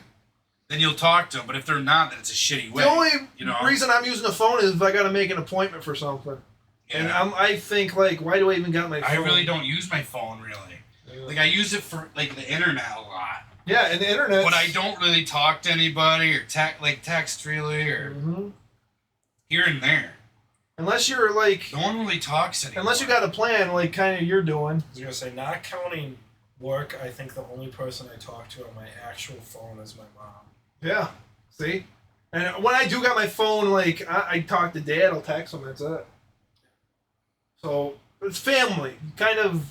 then you'll talk to them. But if they're not, then it's a shitty way. The only know? reason I'm using the phone is if I got to make an appointment for something. Yeah. And I think, like, why do I even got my phone? I really don't use my phone really. Yeah. Like I use it for like the internet a lot. Yeah, and the internet. But I don't really talk to anybody or text really or. Mm-hmm. here and there. Unless you're like, No one really talks anymore. unless you got a plan like kind of you're doing. I was gonna say, not counting work, I think the only person I talk to on my actual phone is my mom. Yeah. See? And when I do got my phone, like, I talk to Dad, I'll text him, that's it. So, it's family. Kind of,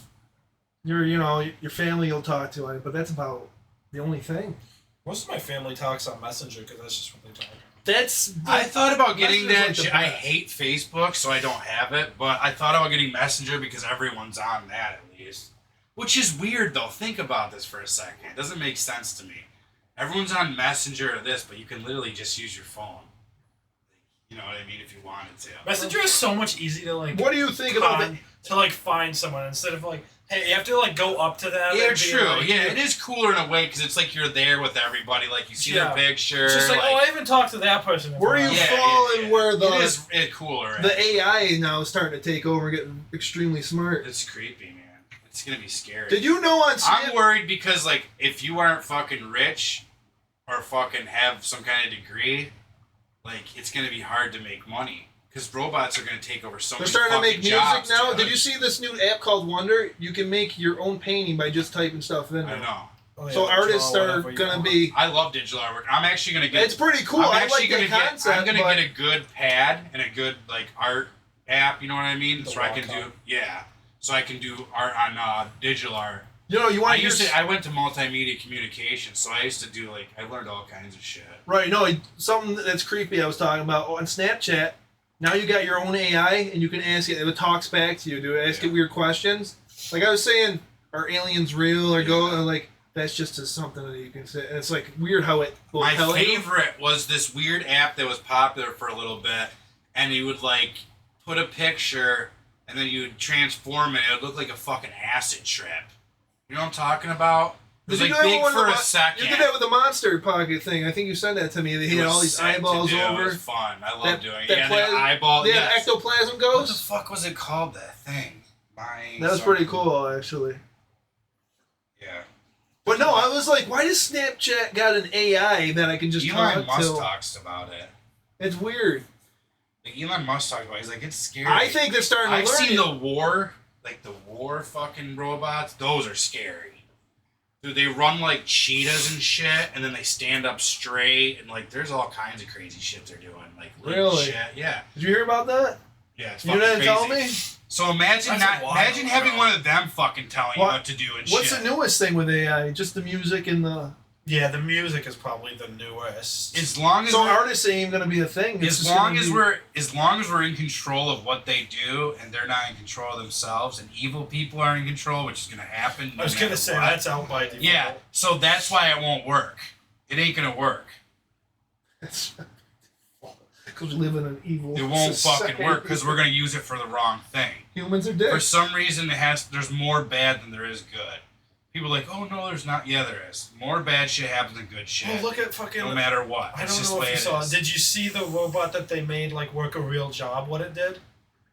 your family you'll talk to, but that's about the only thing. Most of my family talks on Messenger because that's just what they talk about. I thought about getting that. Messenger's like the I best. hate Facebook, so I don't have it. But I thought about getting Messenger because everyone's on that at least. Which is weird, though. Think about this for a second. It doesn't make sense to me. Everyone's on Messenger or this, but you can literally just use your phone. You know what I mean? If you wanted to. Messenger is so much easier to like. What do you think about that? To like find someone instead of like, hey, you have to like go up to them. Yeah, and be true. like, Yeah, it is cooler in a way because it's like you're there with everybody. Like you see their picture. It's just like, oh, I haven't talked to that person. Where are you falling where it is cooler. the AI now is starting to take over, getting extremely smart? It's creepy, man. It's gonna be scary. Did you know on Snap? I'm worried because like if you aren't fucking rich or fucking have some kind of degree, like it's gonna be hard to make money because robots are gonna take over so They're many starting to make fucking music jobs, now. dude. Did you see this new app called Wonder? You can make your own painting by just typing stuff in. I know. Oh, yeah, So artists draw are whatever you gonna want. be. I love digital artwork. I'm actually gonna get. It's pretty cool. I'm I actually like the gonna concept. I'm gonna but get a good pad and a good like art app. You know what I mean? The So I can Wacom. so I can do art on digital art. you want I went to multimedia communication, so I used to do like I learned all kinds of shit. Right, no, something that's creepy I was talking about on Snapchat. Now you got your own AI and you can ask it, it talks back to you, dude. Ask it weird questions. Like I was saying, are aliens real or like that's just something that you can say. And it's like weird how it will My tell you. favorite was this weird app that was popular for a little bit, and you would like put a picture and then you would transform it. It would look like a fucking acid trip. You know what I'm talking about? It was Did you like do that big with for the a second. You did that with the Monster Pocket thing. I think you sent that to me. They It had was all these sick to eyeballs do. over. It was fun. I love doing it. that Yeah, plasma- the eyeball. Yeah, Yes. the ectoplasm What the ghost. fuck was it called? That thing. That was pretty cool, actually. Yeah. But no, I was like, why does Snapchat got an AI that I can just Elon talk Musk to? talks about it. It's weird. Like Elon Musk talks about it. He's like, it's scary. I think they're starting to I've learn seen it. the war fucking robots. Those are scary. Dude, they run like cheetahs and shit, and then they stand up straight, and like there's all kinds of crazy shit they're doing. Like Really? shit. Yeah. Did you hear about that? Yeah, it's You fucking didn't crazy. tell me? So imagine That's a while imagine having ago. one of them fucking telling you what to do and What's shit. the newest thing with AI? Just the music and the... Yeah, the music is probably the newest. As long as So we're- artists ain't even going to be a thing. It's as just long gonna as be- we're in control of what they do and they're not in control of themselves and evil people are in control, which is gonna happen. I was no gonna matter say what. that's out by default. Yeah, so that's why it won't work. It ain't gonna work. Because we live in an evil It won't society. fucking work because we're gonna use it for the wrong thing. Humans are For dicks. some reason, there's more bad than there is good. People are like, oh no, there's not. Yeah, there is. More bad shit happens than good shit. Oh, look at fucking. no matter what. I It's don't just know the if way you it saw. is. Did you see the robot that they made like work a real job? What it did?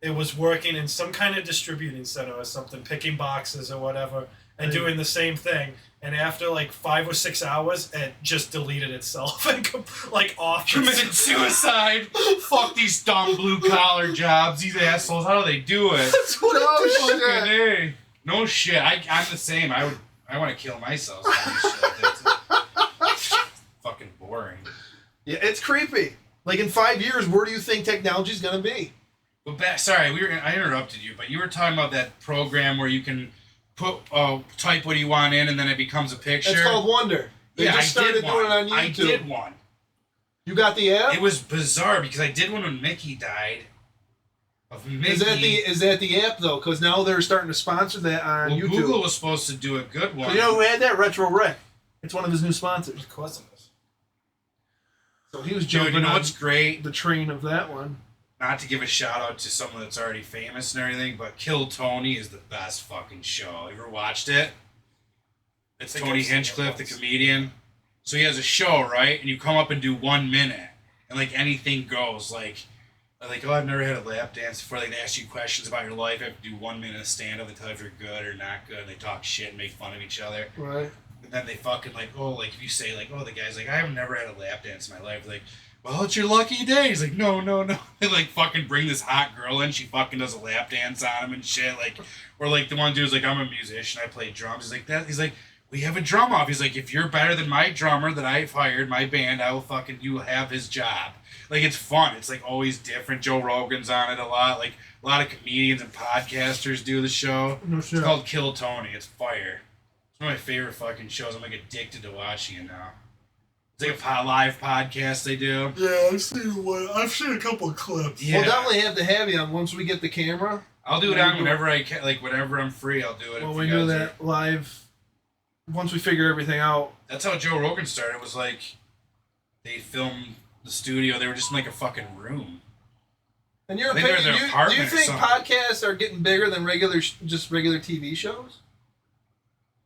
It was working in some kind of distributing center or something, picking boxes or whatever, and doing the same thing. And after like 5 or 6 hours, it just deleted itself and like off. Committed suicide. Fuck these dumb blue collar jobs. These assholes. How do they do it? That's what No it shit. is. Hey. No shit. I'm the same. I want to kill myself. That's fucking boring. Yeah, it's creepy. Like in 5 years, where do you think technology's going to be? But sorry, I interrupted you, but you were talking about that program where you can type what you want in and then it becomes a picture. It's called Wonder. They just started doing it on YouTube. I did one. You got the app? It was bizarre because I did one when Mickey died. Of Mickey. Is that the app though? Because now they're starting to sponsor that on Well, YouTube. Google was supposed to do a good one. So you know who had that? Retro Rick. It's one of his new sponsors. Of course it is. So he was Dude, jumping you know on what's great? the train of that one. Not to give a shout out to someone that's already famous and everything, but Kill Tony is the best fucking show. You ever watched it? It's think Tony I've seen it Hinchcliffe, the once. comedian. So he has a show, right? And you come up and do 1 minute, and like anything goes. Like, oh, I've never had a lap dance before. Like, they ask you questions about your life. You have to do 1 minute of stand up. They tell you if you're good or not good. And they talk shit and make fun of each other. Right. And then they fucking like, oh, like if you say like, oh, the guy's like, I have never had a lap dance in my life. Like, well, it's your lucky day. He's like, no. They like fucking bring this hot girl in. She fucking does a lap dance on him and shit. Like, or like the one dude's like, I'm a musician. I play drums. He's like that. He's like, we have a drum off. He's like, if you're better than my drummer that I've hired, my band, you will have his job. Like, it's fun. It's like always different. Joe Rogan's on it a lot. Like a lot of comedians and podcasters do the show. No shit. It's called Kill Tony. It's fire. It's one of my favorite fucking shows. I'm like addicted to watching it now. It's like a live podcast they do. Yeah, I've seen one. I've seen a couple of clips. Yeah. We'll definitely have to have you on once we get the camera. I'll do it on whenever I can. Like whenever I'm free, I'll do it. Well, if we you do guys that live. Once we figure everything out. That's how Joe Rogan started. It was like they filmed the studio. They were just in like a fucking room. In your I think they're opinion, in their do you apartment or think something. podcasts are getting bigger than regular TV shows?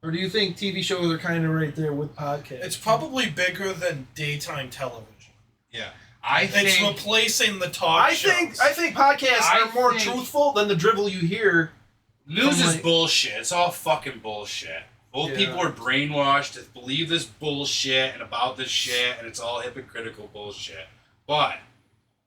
Or do you think TV shows are kind of right there with podcasts? It's probably bigger than daytime television. Yeah, It's replacing the talk shows. I think podcasts are more think- truthful than the drivel you hear. news is like- bullshit. It's all fucking bullshit. Old Yeah. people are brainwashed to believe this bullshit and about this shit, and it's all hypocritical bullshit. But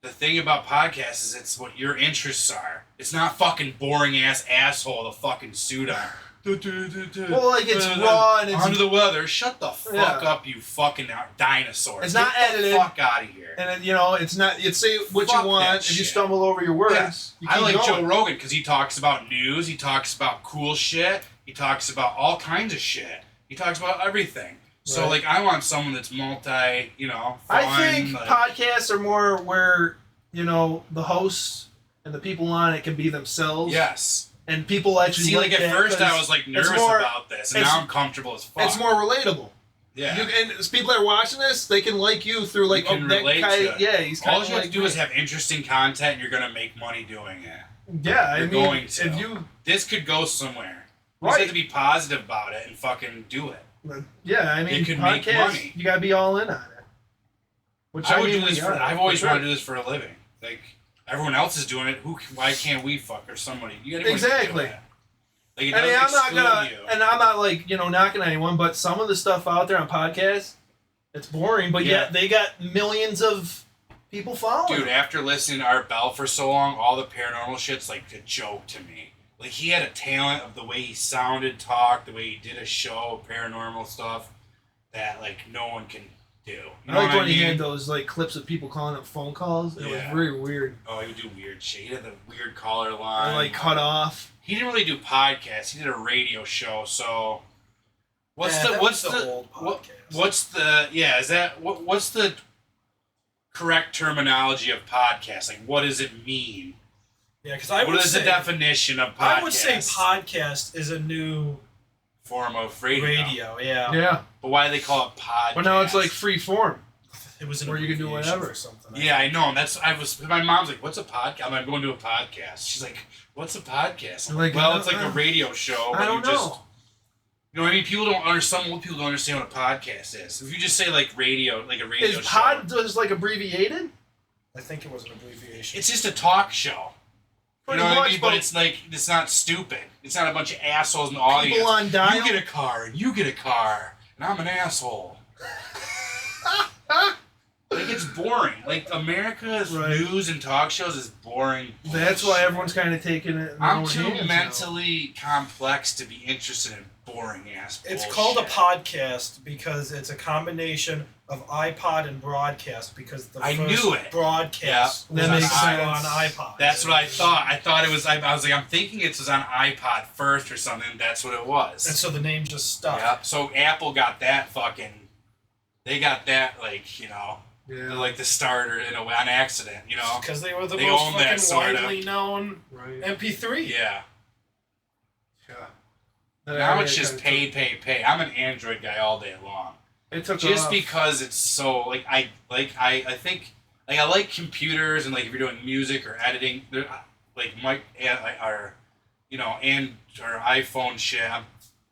the thing about podcasts is it's what your interests are. It's not fucking boring ass asshole with a fucking suit on. Well, like, it's raw and it's- under the weather. Shut the fuck Yeah. up, you fucking dinosaur. It's not Get edited. the fuck out of here. And it's not. You say what Fuck you want. that If you shit. stumble over your words, Yeah. you I keep like going. Joe Rogan because he talks about news. He talks about cool shit. He talks about all kinds of shit. He talks about everything. So, Right. like, I want someone that's multi, fun. I think like, podcasts are more where the hosts and the people on it can be themselves. yes. And people actually See, like, at that first I 'cause was, like, it's nervous more- about this, and it's- now I'm comfortable as fuck. It's more relatable. Yeah. And people that are watching this, they can like you through like You can that relate guy. to it. Yeah, he's kind all of you like have to do is have interesting content, and you're going to make money doing it. Yeah, I You're mean, going to. if you This could go somewhere. You Right. just have to be positive about it and fucking do it. yeah, I mean, It could make podcasts, money. you gotta be all in on it. Which I would mean, do this we are, I've always for wanted to sure. do this for a living. Like, everyone else is doing it. Why can't we fuck or somebody? You gotta Exactly. do it. Like, it I mean, doesn't I'm not exclude gonna, you. and I'm not like knocking anyone, but some of the stuff out there on podcasts, it's boring. But Yeah. yet they got millions of people following. Dude, after listening to Art Bell for so long, all the paranormal shit's like a joke to me. Like, he had a talent of the way he sounded, talked, the way he did a show, paranormal stuff, that, like, no one can do. You I know liked what when I he mean? had those like clips of people calling up phone calls. It was Yeah. very weird. Oh, he would do weird shit. He had the weird caller line. And like cut off. He didn't really do podcasts. He did a radio show, so... What's Yeah, that was the old podcast. what's the correct terminology of podcast? Like, what does it mean? Yeah, because I What would is say the definition of podcast? I would say podcast is a new Form of radio. radio. Yeah, Yeah. But why do they call it podcast? But now it's like free form. it was an Where you can do abbreviation whatever. for something. Yeah, I know. And my mom's like, "What's a podcast?" I'm like, "I'm going to a podcast." She's like, "What's a podcast?" I'm like, Like, well, it's like a radio show. I but don't you just, know. You know what I mean? People don't understand. Some old people don't understand what a podcast is. If you just say like radio, like a radio Is show, pod just like abbreviated? I think it was an abbreviation. it's just a talk show. Pretty you know what I much, mean? But it's like it's not stupid. It's not a bunch of assholes in the audience. people on dial. You get a car, and you get a car, and I'm an asshole. Like, it's boring. Like, America's Right. news and talk shows is boring. That's why bullshit. everyone's kind of taking it. in their I'm own too hands now. mentally complex to be interested in boring ass It's bullshit. called a podcast because it's a combination of iPod and broadcast because the I first knew it. broadcast Yeah, that was makes on sense. iPod. That's what I thought. I thought it was. I was like, I'm thinking it was on iPod first or something. That's what it was. And so the name just stuck. Yeah. So Apple got that fucking. They got that Yeah. like the starter in a way on accident. Because they were the They most own that, fucking sorta. widely known Right. MP3. Yeah. Yeah. Now it's just pay. I'm an Android guy all day long. It took Just off. because it's so I think I like computers and like if you're doing music or editing, like or iPhone shit.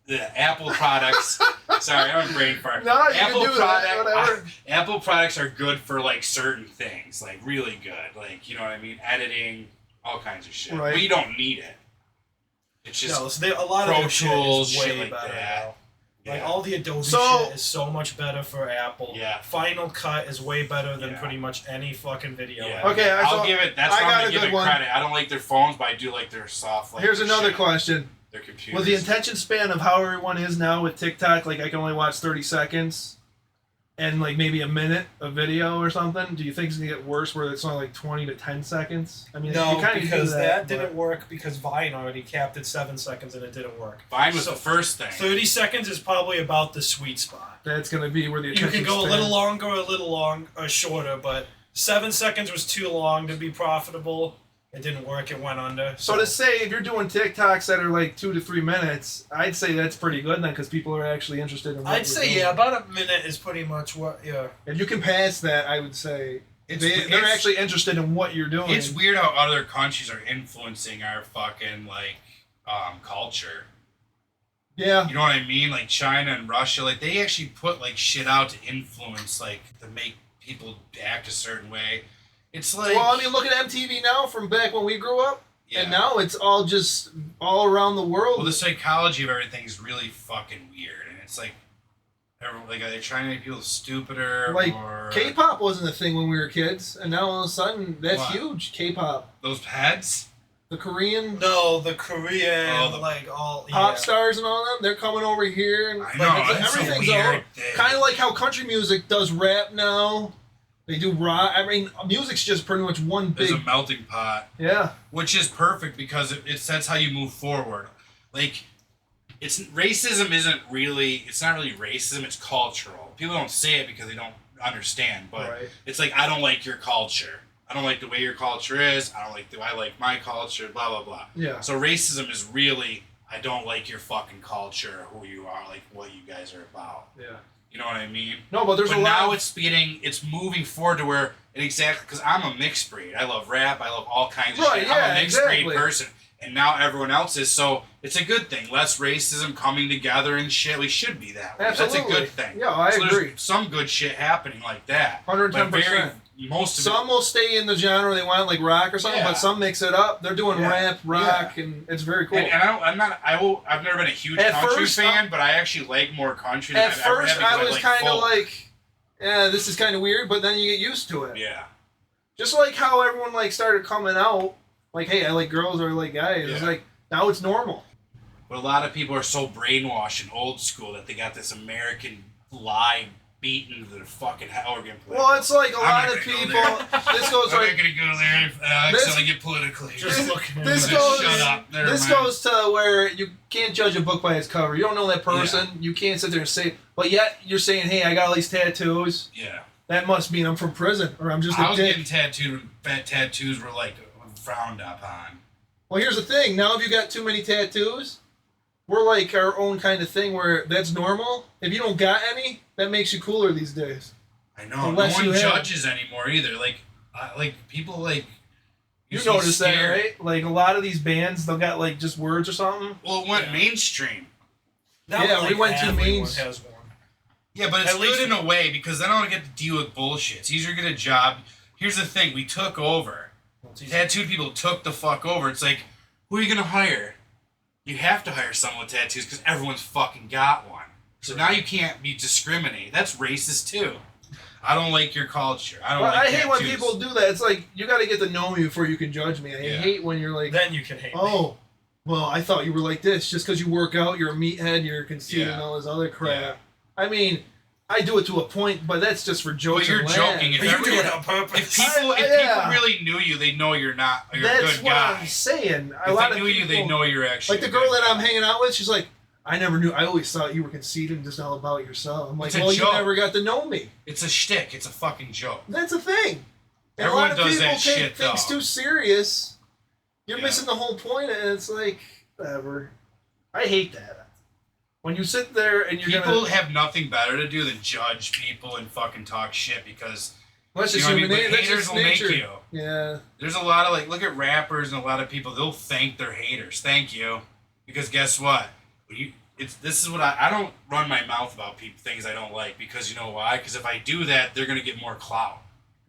The Apple products. Sorry, I'm a brain fart. No, you Apple can do that, whatever. Apple products are good for like certain things, like really good, like you know what I mean, editing, all kinds of shit. Right. But you don't need it. It's just No, so a lot of Pro their shit Tools, is way shit like better that. now. Like all the Adobe shit is so much better for Apple. Yeah. Final Cut is way better than pretty much any fucking video. Yeah. Okay, I'll give it. That's why I'm gonna give it credit. I don't like their phones, but I do like their soft. Here's another question. Their computers. With the attention span of how everyone is now with TikTok, like I can only watch 30 seconds and like maybe a minute of video or something. Do you think it's gonna get worse where it's only like 20 to 10 seconds? I mean, no, you kind of because do that didn't work because Vine already capped at 7 seconds and it didn't work. Vine was the first thing. 30 seconds is probably about the sweet spot. That's gonna be where the attention you can go span. a little longer, or shorter, but 7 seconds was too long to be profitable. It didn't work. It went under. So to say, if you're doing TikToks that are like 2 to 3 minutes, I'd say that's pretty good then, because people are actually interested in. What I'd say doing. about a minute is pretty much what. Yeah. If you can pass that, I would say they're actually interested in what you're doing. It's weird how other countries are influencing our fucking culture. Yeah. You know what I mean? Like China and Russia, like they actually put like shit out to influence, like to make people act a certain way. It's like, well, I mean, look at MTV now from back when we grew up, and now it's all just all around the world. Well, the psychology of everything is really fucking weird, and it's like, are they trying to make people stupider? Like or... K-pop wasn't a thing when we were kids, and now all of a sudden that's huge. K-pop, those heads, the Korean, the Korean, pop stars and all them, they're coming over here, and I know, everything's all kind of like how country music does rap now. They do rock. I mean, music's just pretty much one big... There's a melting pot. Yeah. Which is perfect because it sets how you move forward. Like, racism isn't really... It's not really racism, it's cultural. People don't say it because they don't understand, but it's like, I don't like your culture. I don't like the way your culture is. I don't like the way I like my culture, blah, blah, blah. Yeah. So racism is really, I don't like your fucking culture, who you are, like what you guys are about. Yeah. You know what I mean? No, but there's a lot. Now it's moving forward to where because I'm a mixed breed. I love rap. I love all kinds of shit. I'm a mixed breed person, and now everyone else is. So it's a good thing. Less racism coming together and shit. We should be that way. Absolutely. That's a good thing. Yeah, I agree. There's some good shit happening like that. 110%. Some will stay in the genre they want, like rock or something, but some mix it up. They're doing rap, rock, and it's very cool. And I've never been a huge country fan, but I actually like more country than I've ever had. At first, I was kind of like, yeah, this is kind of weird, but then you get used to it. Yeah. Just like how everyone started coming out, like, hey, I like girls or I like guys. It's like, now it's normal. But a lot of people are so brainwashed and old school that they got this American lie beat into their fucking organ play. Well, it's like a lot of people. This goes I'm like. not gonna go there. I accidentally get politically. This goes to where you can't judge a book by its cover. You don't know that person. You can't sit there and say, but yet you're saying, hey, I got all these tattoos. Yeah. That must mean I'm from prison or I'm just a dick. I was getting tattooed when tattoos were like frowned upon. Well, here's the thing. Now, if you got too many tattoos, we're like our own kind of thing where that's normal. If you don't got any, that makes you cooler these days. I know. No one judges anymore either. Like people like. You notice that, right? Like a lot of these bands, they'll got like just words or something. Well, it went mainstream. We went to mains. Yeah, but it's good in a way because then I don't get to deal with bullshit. It's easier to get a job. Here's the thing: we took over. Tattooed people took the fuck over. It's like, who are you gonna hire? You have to hire someone with tattoos because everyone's fucking got one. So now you can't be discriminated. That's racist too. I don't like your culture. I hate when people do that. It's like, you got to get to know me before you can judge me. I hate when you're like... Then you can hate me. Oh, well, I thought you were like this. Just because you work out, you're a meathead, you're conceited and all this other crap. Yeah. I mean, I do it to a point, but that's just for jokes. But you're joking. If you do it on purpose. If people really knew you, they know you're not. You're a good guy. That's what I'm saying. If they knew you, they know you're actually. Like the girl that I'm hanging out with, she's like, I never knew. I always thought you were conceited and just all about yourself. I'm like, well, you never got to know me. It's a shtick. It's a fucking joke. That's a thing. And Everyone a lot of does people that take shit, things though. too serious. You're missing the whole point, and it's like, whatever. I hate that. When you sit there and you're people have nothing better to do than judge people and fucking talk shit because that's just human nature. Haters will make you. Yeah. There's a lot of look at rappers and a lot of people. They'll thank their haters. Thank you, because guess what? This is what I don't run my mouth about things I don't like because you know why? Because if I do that, they're gonna get more clout.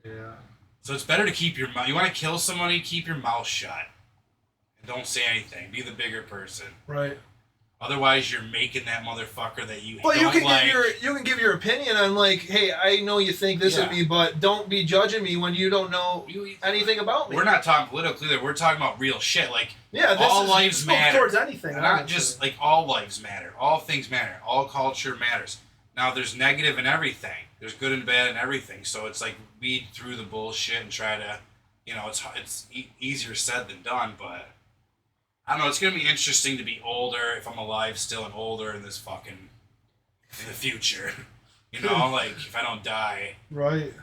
Yeah. So it's better to keep your mouth. You want to kill somebody? Keep your mouth shut. And don't say anything. Be the bigger person. Right. Otherwise, you're making that motherfucker that you But don't like. you can give your opinion on like, hey, I know you think this of me, but don't be judging me when you don't know anything about me. We're not talking politically either. We're talking about real shit. Like, yeah, all lives matter. Towards anything, not just like all lives matter. All things matter. All culture matters. Now, there's negative in everything. There's good and bad in everything. So it's like weed through the bullshit and try to, it's easier said than done, but. I don't know, it's going to be interesting to be older, if I'm alive still and older in this fucking, in the future. Like, if I don't die. Right.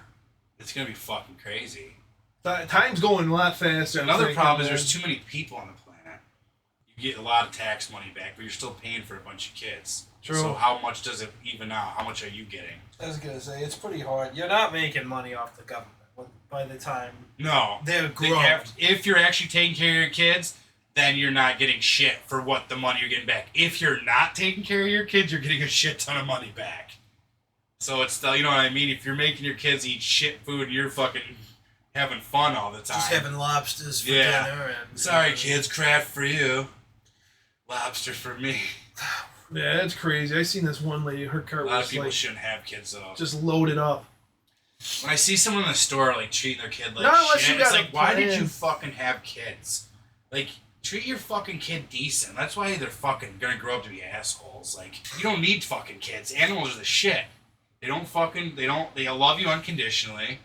It's going to be fucking crazy. Time's going a lot faster. Another problem is there's too many people on the planet. You get a lot of tax money back, but you're still paying for a bunch of kids. True. So how much does it even out? How much are you getting? I was going to say, it's pretty hard. You're not making money off the government by the time they're grown. If you're actually taking care of your kids... then you're not getting shit for what the money you're getting back. If you're not taking care of your kids, you're getting a shit ton of money back. So it's still, you know what I mean? If you're making your kids eat shit food, you're fucking having fun all the time. Just having lobsters for dinner. And sorry, kids, crab for you. Lobster for me. Yeah, that's crazy. I seen this one lady, her cart was A lot of people like, shouldn't have kids, though. just loaded up. When I see someone in the store, like, treating their kid like Not unless shit, you got it's like, why did plan. you fucking have kids? Like... treat your fucking kid decent. That's why they're fucking gonna grow up to be assholes. Like, you don't need fucking kids. Animals are the shit. They love you unconditionally.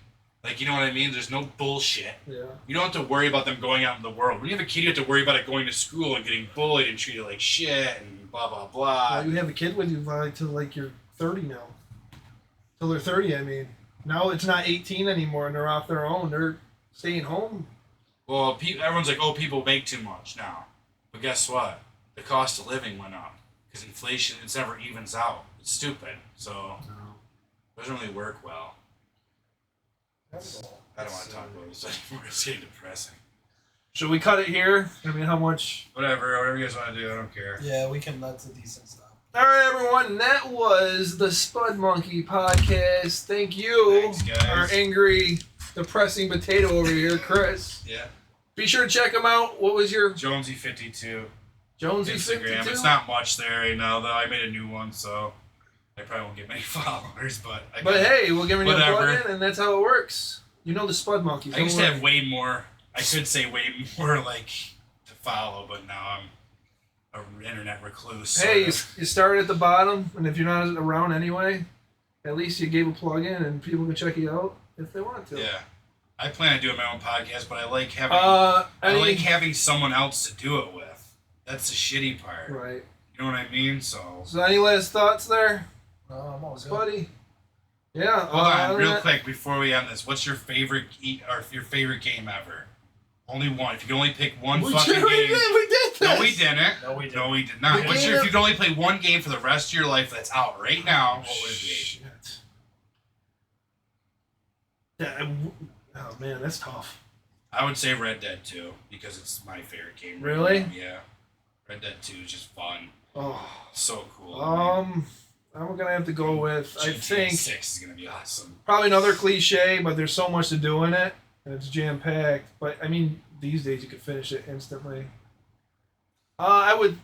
Like, you know what I mean? There's no bullshit. Yeah. You don't have to worry about them going out in the world. When you have a kid, you have to worry about it going to school and getting bullied and treated like shit and blah, blah, blah. You have a kid with you till like you're 30 now. Till they're 30, I mean. Now it's not 18 anymore and they're off their own. They're staying home. Well, everyone's like, oh, people make too much now. But guess what? The cost of living went up. Because inflation, it never evens out. It's stupid. So, it doesn't really work well. I don't want to talk about this anymore. It's getting depressing. Should we cut it here? I mean, how much? Whatever you guys want to do, I don't care. Yeah, we can. That's a decent stuff. All right, everyone. That was the Spud Monkey podcast. Thank you. Thanks, guys. Our angry, depressing potato over here, Chris. Yeah. Be sure to check him out. What was your Jonesy52 Jonesy Instagram? 52? It's not much there right now, though. I made a new one, so I probably won't get many followers, but hey, we'll give him a whatever. plug in, and that's how it works. You know the Spud Monkeys. I used to have way more. I could say way more like to follow, but now I'm an internet recluse. Hey, you started at the bottom, and if you're not around anyway, at least you gave a plug in, and people can check you out if they want to. Yeah. I plan on doing my own podcast, but I like having someone else to do it with. That's the shitty part. Right. You know what I mean? So any last thoughts there? I'm all good. Buddy? Yeah. Hold on, real quick before we end this. What's your favorite your favorite game ever? Only one. If you could only pick one fucking game. We did this. No, we didn't. No, we did not. If you could only play one game for the rest of your life that's out right now, what would it be? Shit. Yeah, oh man, that's tough. I would say Red Dead 2 because it's my favorite game. Really? Yeah. Red Dead 2 is just fun. Oh. So cool. I'm gonna have to go with GTA I think 6 is gonna be awesome. probably another cliche, but there's so much to do in it, and it's jam packed. But I mean, these days you could finish it instantly. I would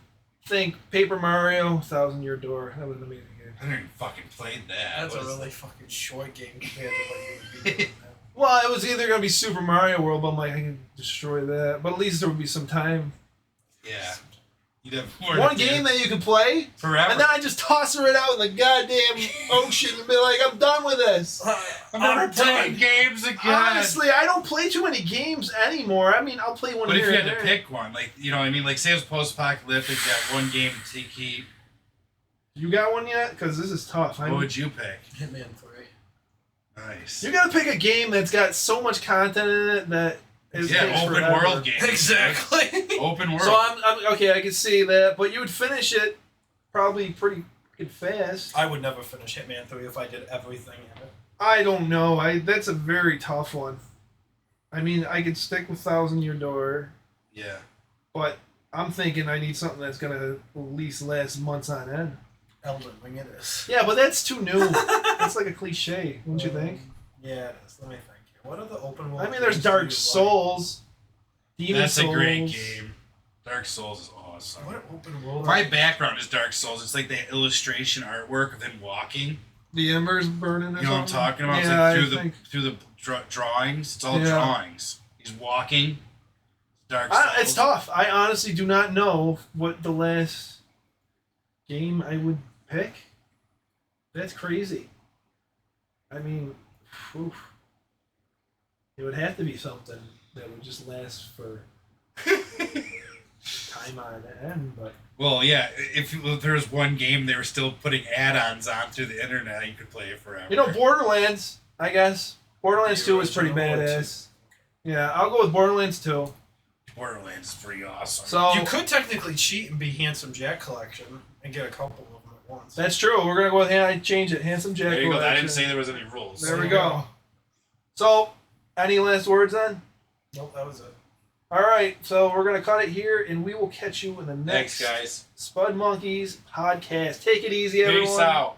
think Paper Mario, 1,000 Year Door. That was an amazing game. I never even fucking played that. That's a really fucking short game compared to what you would be doing now. Well, it was either gonna be Super Mario World, but I'm like, I can destroy that. But at least there would be some time. Yeah. You'd have more One game that you could play forever. and then I just toss her it out in the goddamn ocean and be like, I'm done with this. I'm never playing games again. Honestly, I don't play too many games anymore. I mean, I'll play one But here if you and had to there. pick one, like, you know what I mean? Like, say it was post-apocalyptic, you got one game to keep. You got one yet? Because this is tough. What would you pick? Hitman 3. Nice. You gotta pick a game that's got so much content in it that it takes open forever. world game. Exactly. Open world. So I'm okay. I can see that, but you would finish it probably pretty fast. I would never finish Hitman 3 if I did everything in it. I don't know. That's a very tough one. I mean, I could stick with 1,000 Year Door. Yeah. But I'm thinking I need something that's gonna at least last months on end. Elden Ring it is. Yeah, but that's too new. That's like a cliche, wouldn't you think? Yeah, it is. Let me think here. What are the open world I mean, there's games Dark do you Souls. Demon That's Souls. a great game. Dark Souls is awesome. awesome. What open world? My background is Dark Souls. It's like the illustration artwork of him walking. The embers burning. Or You know what I'm something? talking about? Yeah, It's like through the drawings. It's all drawings. He's walking. Dark Souls. It's tough. I honestly do not know what the last game I would pick. That's crazy. I mean, oof. It would have to be something that would just last for time on end. But Well, yeah. If there was one game they were still putting add-ons on through the internet, you could play it forever. you know, Borderlands. I guess Borderlands 2 is pretty badass. Yeah, I'll go with Borderlands 2. Borderlands is pretty awesome. So You could technically cheat and be Handsome Jack collection and get a couple of them at once. that's true. We're gonna go with I changed it. Handsome Jack. there you go. I Collection. didn't say there was any rules. There we go. So, any last words then? Nope, that was it. All right, so we're gonna cut it here, and we will catch you in the next Thanks, guys. Spudmonkies podcast. Take it easy, everyone. Peace out.